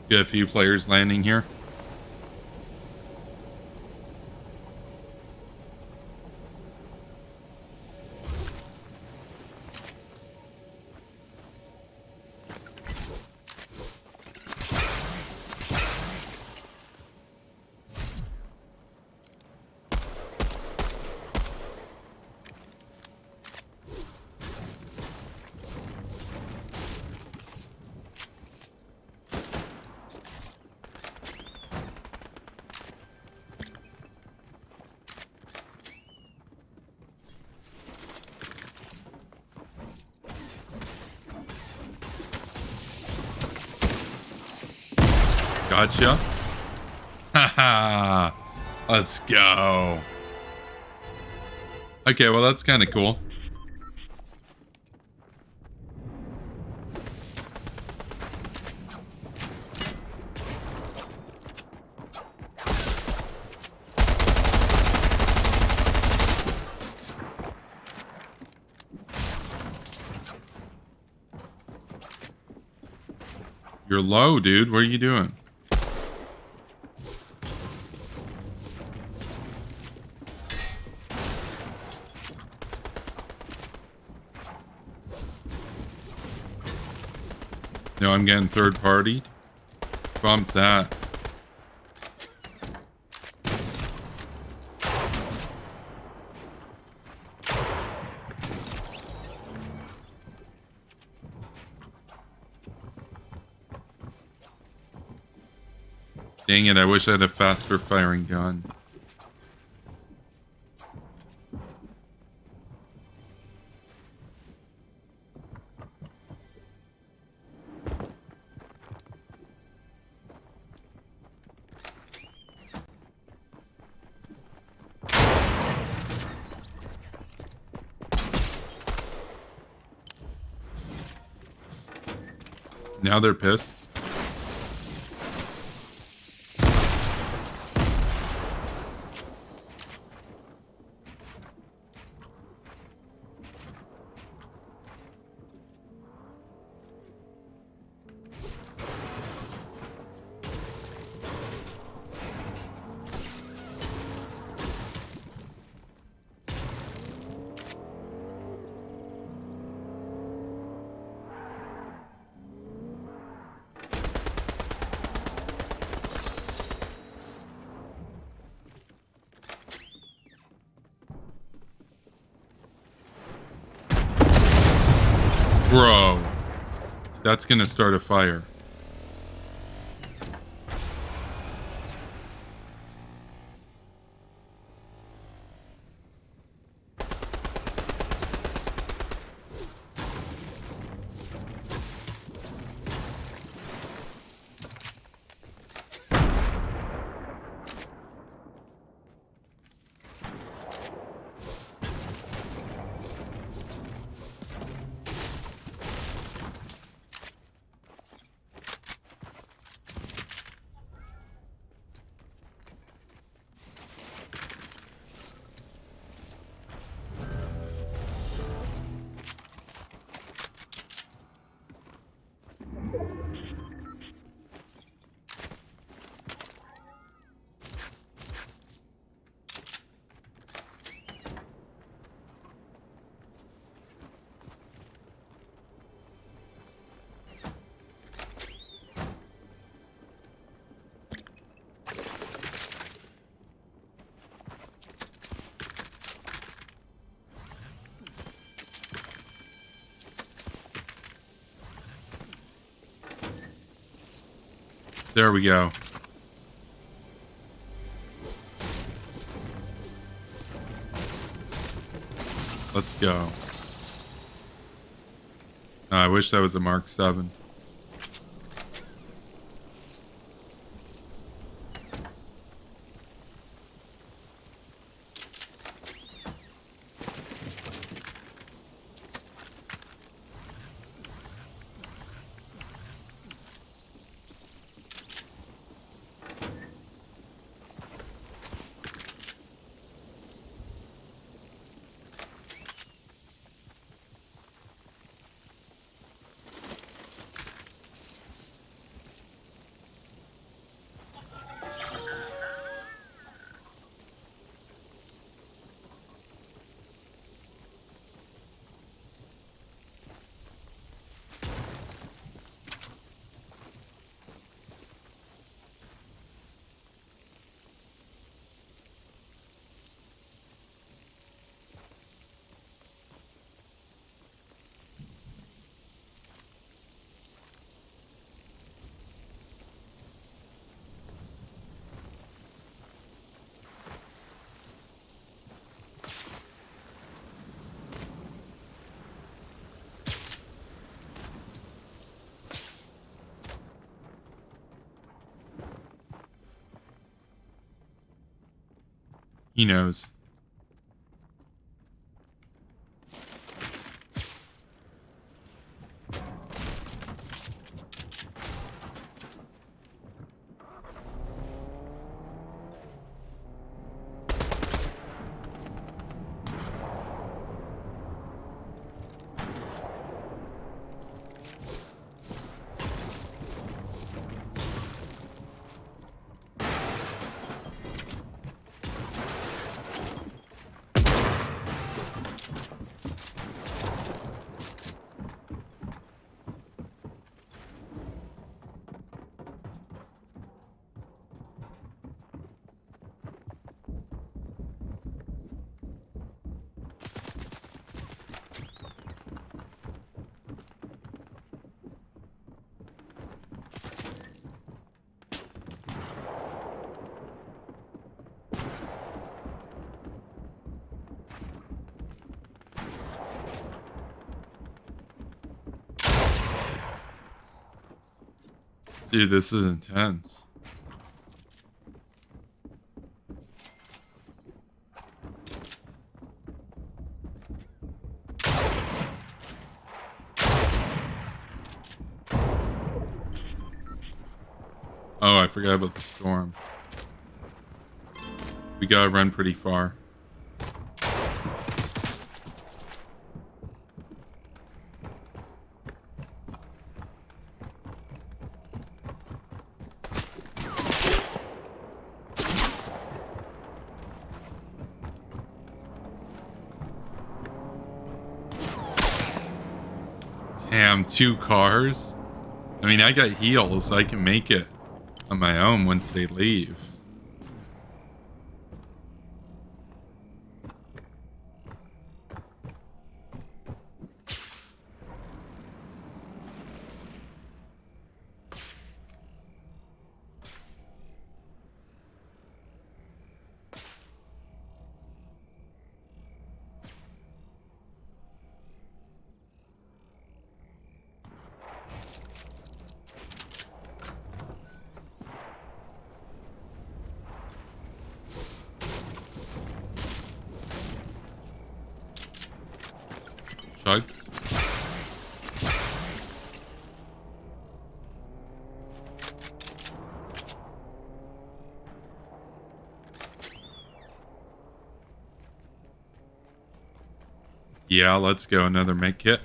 [SPEAKER 1] Got a few players landing here. Gotcha. Haha. Let's go. Okay, well, that's kind of cool. You're low, dude. What are you doing? No, I'm getting third partied. Bump that. Dang it, I wish I had a faster firing gun. Now they're pissed. Bro, that's gonna start a fire. There we go. Let's go. I wish that was a Mark 7. He knows. Dude, this is intense. Oh, I forgot about the storm. We gotta run pretty far. Damn, 2 cars? I mean, I got heals. I can make it on my own once they leave. Chugs. Yeah, let's go. Another med kit.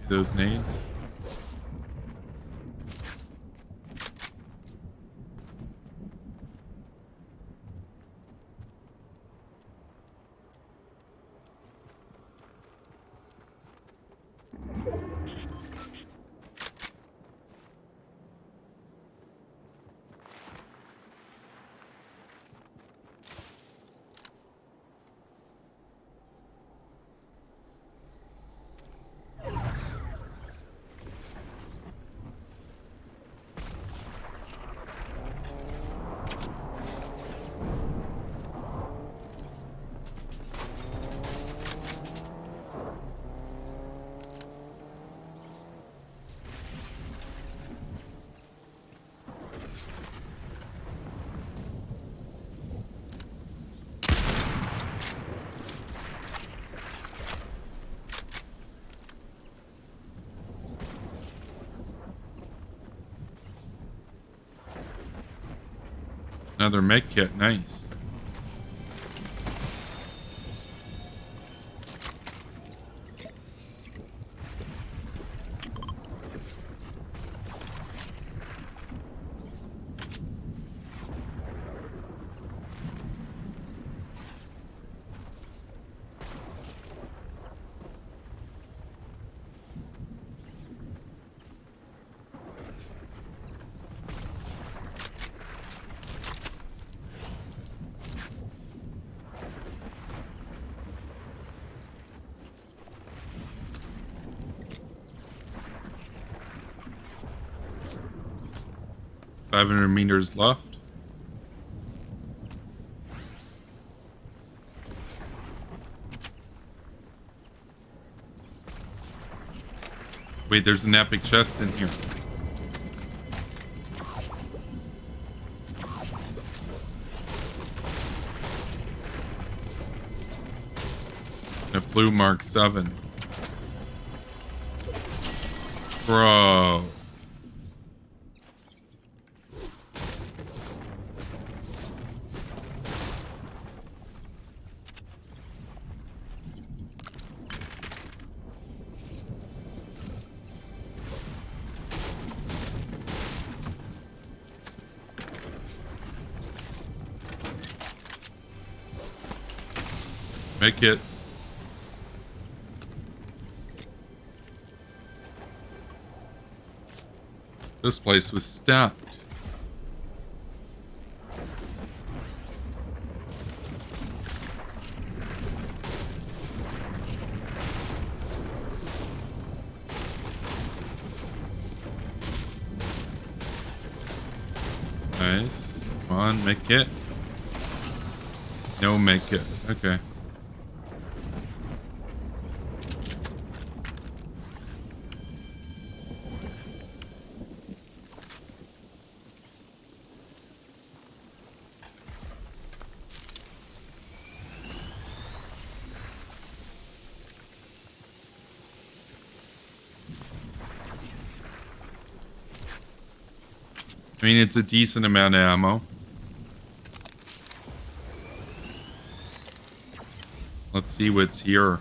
[SPEAKER 1] Those nades. Another med kit, nice. $500 meters left. Wait, there's an epic chest in here. A blue Mark 7. Bro. Make it. This place was stacked. Nice. Come on, make it. No, make it. Okay. I mean, it's a decent amount of ammo. Let's see what's here.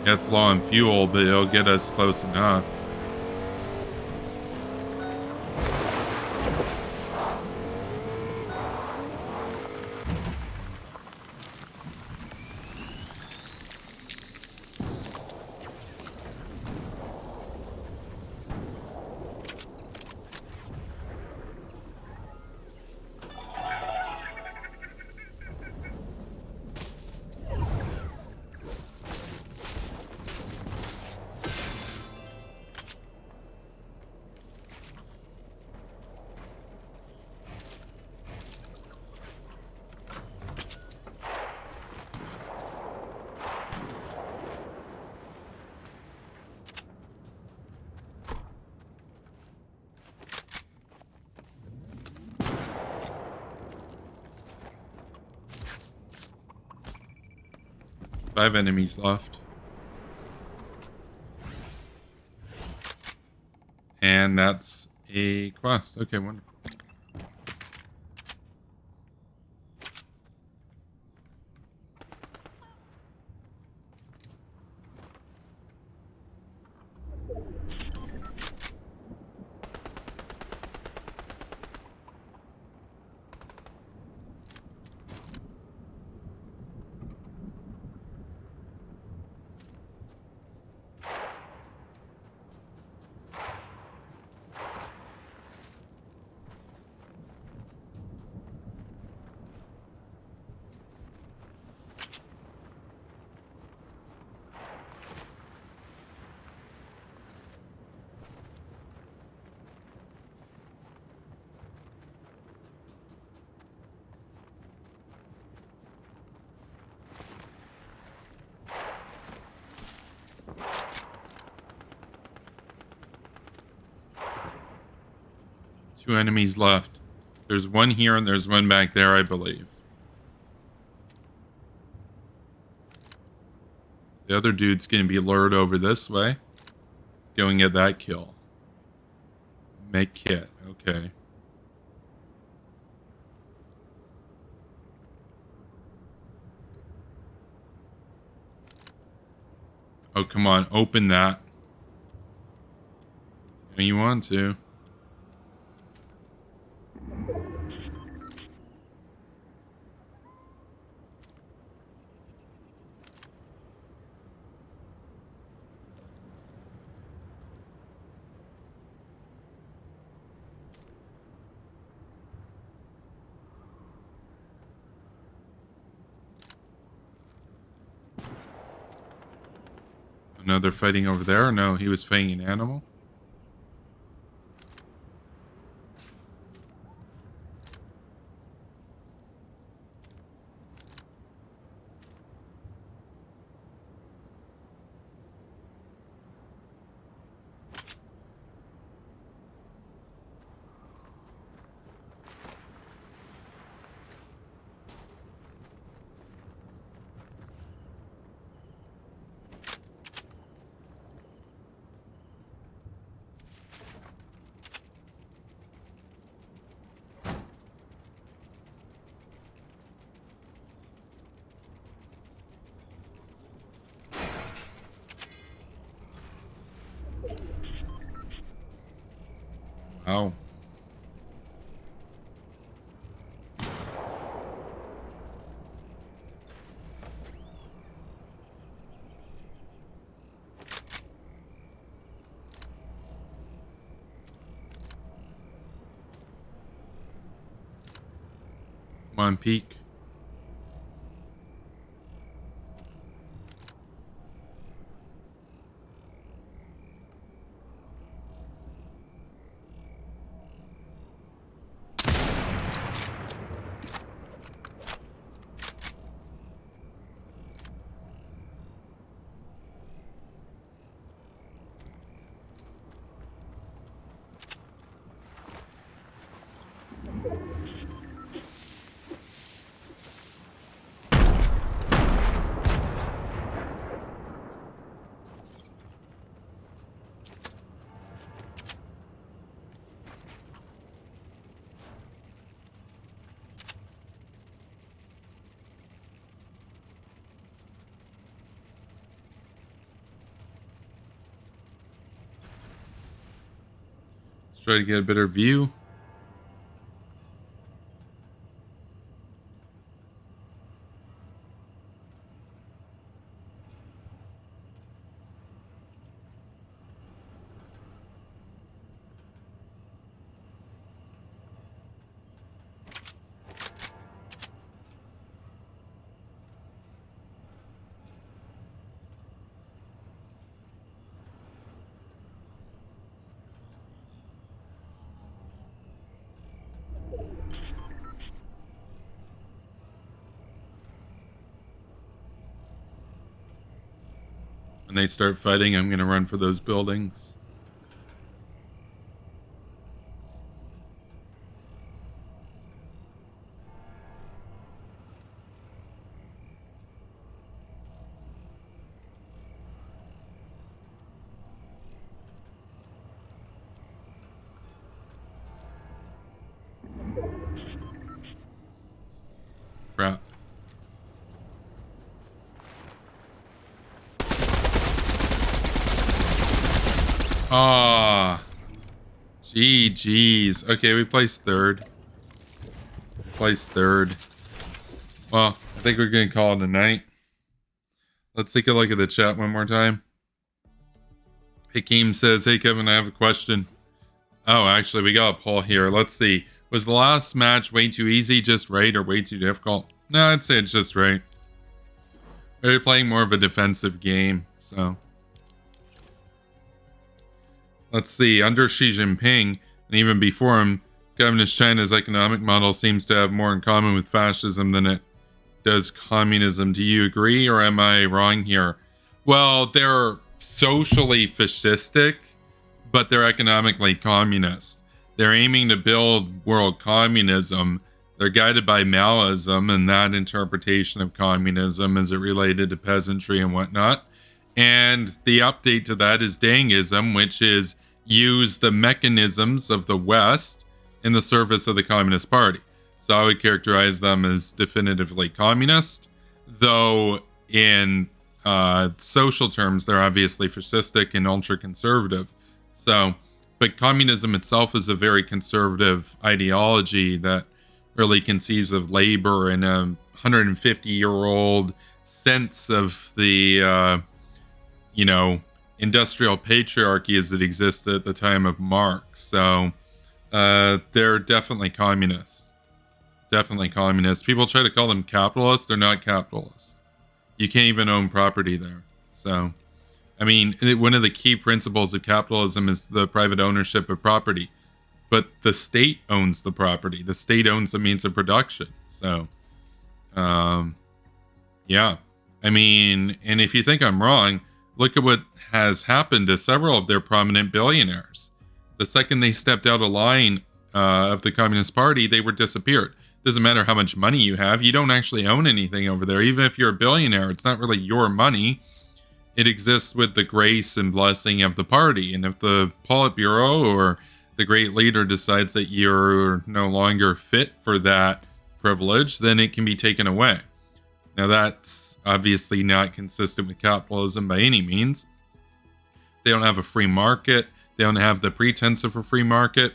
[SPEAKER 1] Yeah, it's low on fuel, but it'll get us close enough. Five enemies left. And that's a quest. Okay, wonderful. Two enemies left. There's one here and there's one back there, I believe. The other dude's going to be lured over this way. Go and get that kill. Make kit. Okay. Oh, come on. Open that. When you want to. Another fighting over there? No, he was fighting an animal. Oh. Come on, peek. Let's try to get a better view. When they start fighting, I'm going to run for those buildings. Crap. Ah, GG's. Okay, we placed third. Placed third. Well, I think we're gonna call it a night. Let's take a look at the chat one more time. Hakeem says, "Hey Kevin, I have a question." Oh, actually, we got a poll here. Let's see. Was the last match way too easy, just right, or way too difficult? No, I'd say it's just right. We're playing more of a defensive game, so. Let's see, under Xi Jinping, and even before him, Communist China's economic model seems to have more in common with fascism than it does communism. Do you agree, or am I wrong here? Well, they're socially fascistic, but they're economically communist. They're aiming to build world communism. They're guided by Maoism and that interpretation of communism as it related to peasantry and whatnot. And the update to that is Dangism, which is use the mechanisms of the West in the service of the Communist Party. So I would characterize them as definitively communist, though in social terms, they're obviously fascistic and ultra-conservative. So, but communism itself is a very conservative ideology that really conceives of labor in a 150-year-old sense of the, industrial patriarchy as it existed at the time of Marx. So they're definitely communists. Definitely communists. People try to call them capitalists. They're not capitalists. You can't even own property there. So I mean, one of the key principles of capitalism is the private ownership of property, but the state owns the property. The state owns the means of production. So, yeah. I mean, and if you think I'm wrong, look at what has happened to several of their prominent billionaires. The second they stepped out of line of the Communist Party, they were disappeared. Doesn't matter how much money you have. You don't actually own anything over there. Even if you're a billionaire, it's not really your money. It exists with the grace and blessing of the party. And if the Politburo or the great leader decides that you're no longer fit for that privilege, then it can be taken away. Now, that's obviously not consistent with capitalism by any means. They don't have a free market. They don't have the pretense of a free market.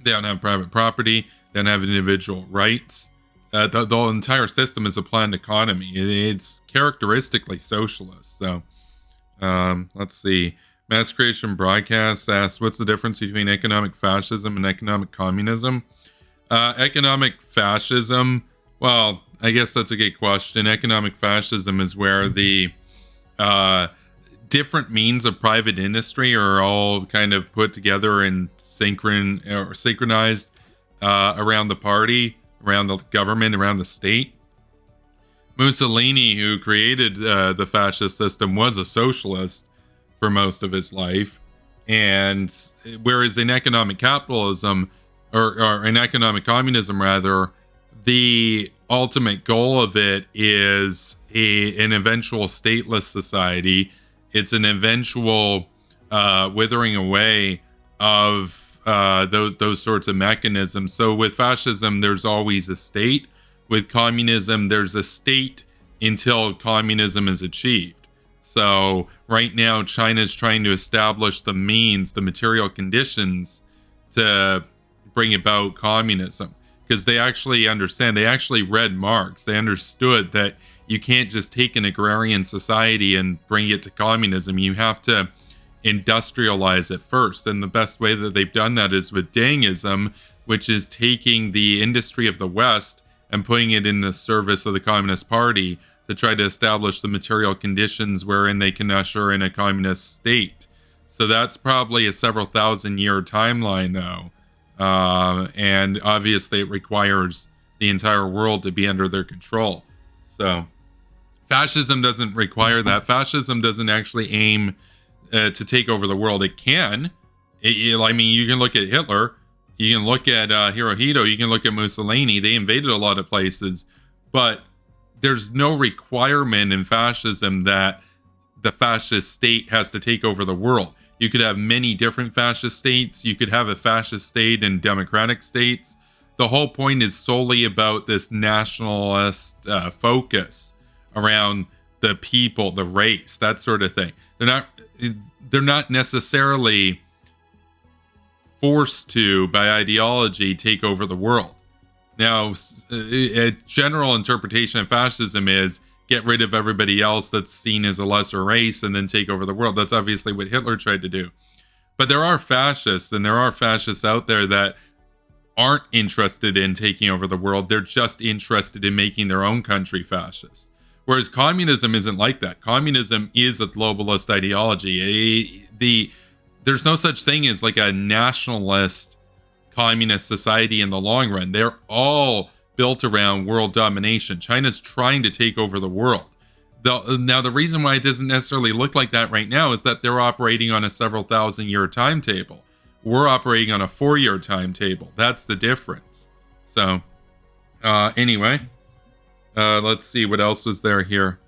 [SPEAKER 1] They don't have private property. They don't have individual rights. The entire system is a planned economy. It's characteristically socialist. So, let's see. Mass Creation Broadcast asks, what's the difference between economic fascism and economic communism? Economic fascism, well, I guess that's a good question. Economic fascism is where the different means of private industry are all kind of put together and synchronized around the party, around the government, around the state. Mussolini, who created the fascist system, was a socialist for most of his life. And whereas in economic capitalism, or in economic communism rather, the ultimate goal of it is an eventual stateless society. It's an eventual withering away of those sorts of mechanisms. So with fascism, there's always a state. With communism, there's a state until communism is achieved. So right now, China's trying to establish the means, the material conditions to bring about communism. Because they actually understand, they actually read Marx. They understood that you can't just take an agrarian society and bring it to communism. You have to industrialize it first. And the best way that they've done that is with Dangism, which is taking the industry of the West and putting it in the service of the Communist Party to try to establish the material conditions wherein they can usher in a communist state. So that's probably a several thousand year timeline, though. And obviously it requires the entire world to be under their control. So fascism doesn't require that. Fascism doesn't actually aim to take over the world. It can. I mean, you can look at Hitler. You can look at Hirohito. You can look at Mussolini. They invaded a lot of places. But there's no requirement in fascism that the fascist state has to take over the world. You could have many different fascist states. You could have a fascist state in democratic states. The whole point is solely about this nationalist focus around the people, the race, that sort of thing. They're not necessarily forced to, by ideology, take over the world. Now, a general interpretation of fascism is get rid of everybody else that's seen as a lesser race and then take over the world. That's obviously what Hitler tried to do. But there are fascists, and there are fascists out there that aren't interested in taking over the world. They're just interested in making their own country fascist. Whereas communism isn't like that. Communism is a globalist ideology. There's no such thing as like a nationalist communist society in the long run. They're all built around world domination. China's trying to take over the world. Now, the reason why it doesn't necessarily look like that right now is that they're operating on a several thousand year timetable. We're operating on a 4-year timetable. That's the difference. So, anyway, let's see what else was there here.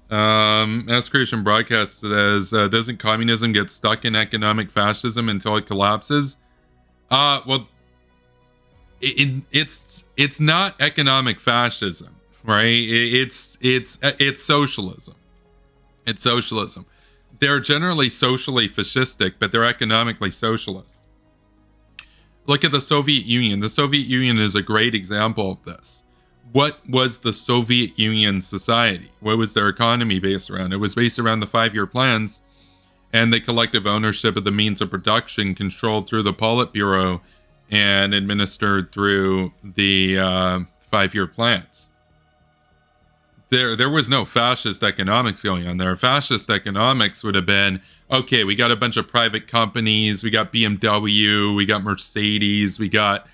[SPEAKER 1] Mass Creation Broadcast says, doesn't communism get stuck in economic fascism until it collapses? Well, it's not economic fascism, right? It's socialism. It's socialism. They're generally socially fascistic, but they're economically socialist. Look at the Soviet Union. The Soviet Union is a great example of this. What was the Soviet Union society? What was their economy based around? It was based around the 5-year plans and the collective ownership of the means of production controlled through the Politburo and administered through the 5-year plans. there was no fascist economics going on there. Fascist economics would have been, okay, we got a bunch of private companies, we got BMW, we got Mercedes, we got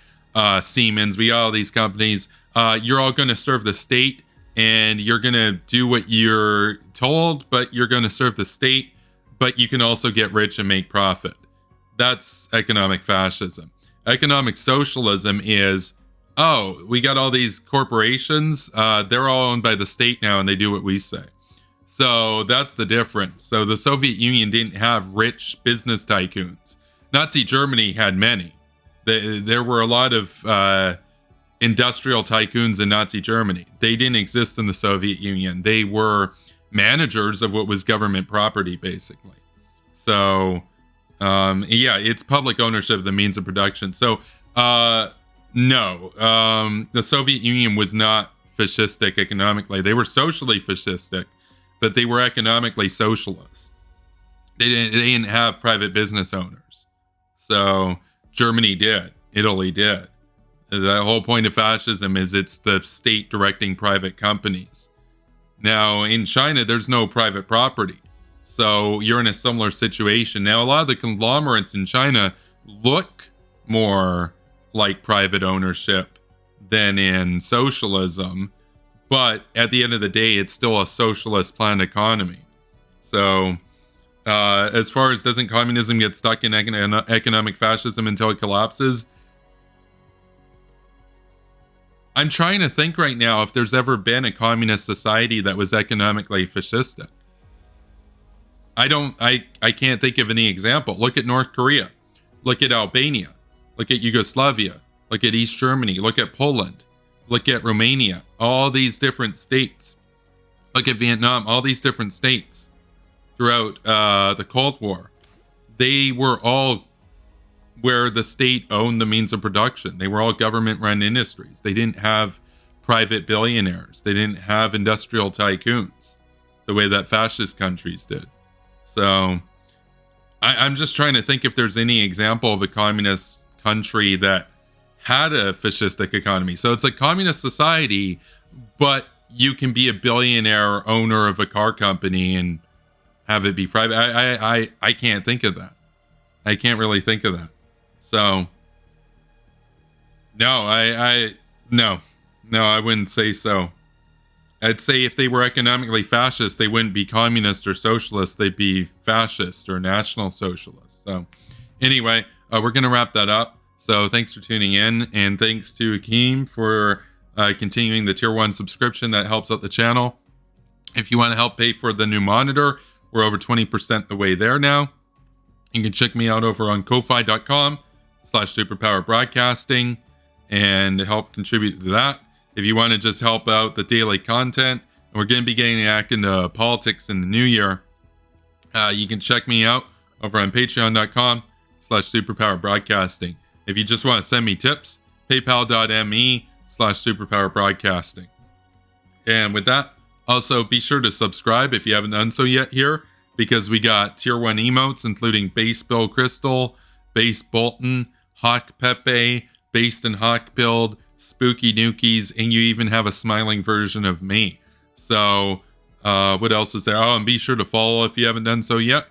[SPEAKER 1] Siemens, we got all these companies. You're all going to serve the state, and you're going to do what you're told, but you're going to serve the state, but you can also get rich and make profit. That's economic fascism. Economic socialism is, oh, we got all these corporations. They're all owned by the state now, and they do what we say. So that's the difference. So the Soviet Union didn't have rich business tycoons. Nazi Germany had many. There were a lot of industrial tycoons in Nazi Germany. They didn't exist in the Soviet Union. They were managers of what was government property, basically. So, yeah, it's public ownership of the means of production. So, no, the Soviet Union was not fascistic economically. They were socially fascistic, but they were economically socialist. They didn't have private business owners. So Germany did. Italy did. The whole point of fascism is it's the state directing private companies. Now, in China, there's no private property. So you're in a similar situation. Now, a lot of the conglomerates in China look more like private ownership than in socialism, but at the end of the day, it's still a socialist planned economy. So as far as doesn't communism get stuck in economic fascism until it collapses, I'm trying to think right now if there's ever been a communist society that was economically fascistic. I can't think of any example. Look at North Korea. Look at Albania. Look at Yugoslavia. Look at East Germany. Look at Poland. Look at Romania. All these different states. Look at Vietnam. All these different states throughout the Cold War. They were all where the state owned the means of production. They were all government-run industries. They didn't have private billionaires. They didn't have industrial tycoons the way that fascist countries did. So I'm just trying to think if there's any example of a communist country that had a fascistic economy. So it's a communist society, but you can be a billionaire owner of a car company and have it be private. I can't think of that. I can't really think of that. So no, no, I wouldn't say so. I'd say if they were economically fascist, they wouldn't be communist or socialist. They'd be fascist or national socialist. So anyway, we're going to wrap that up. So thanks for tuning in, and thanks to Akeem for continuing the tier 1 subscription. That helps out the channel. If you want to help pay for the new monitor, we're over 20% the way there now. You can check me out over on ko-fi.com/SuperpowerBroadcasting and help contribute to that. If you want to just help out the daily content, and we're going to be getting back into politics in the new year, you can check me out over on patreon.com/SuperpowerBroadcasting. If you just want to send me tips, paypal.me/SuperpowerBroadcasting. And with that, also be sure to subscribe if you haven't done so yet here, because we got tier 1 emotes, including Base Bill Crystal, Base Bolton, Hawk Pepe, Based and Hawk Build, Spooky Nukies, and you even have a smiling version of me. So what else is there? Oh, and be sure to follow if you haven't done so yet.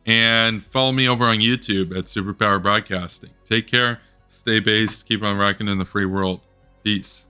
[SPEAKER 1] And follow me over on YouTube at Superpower Broadcasting. Take care, stay based, keep on rocking in the free world. Peace.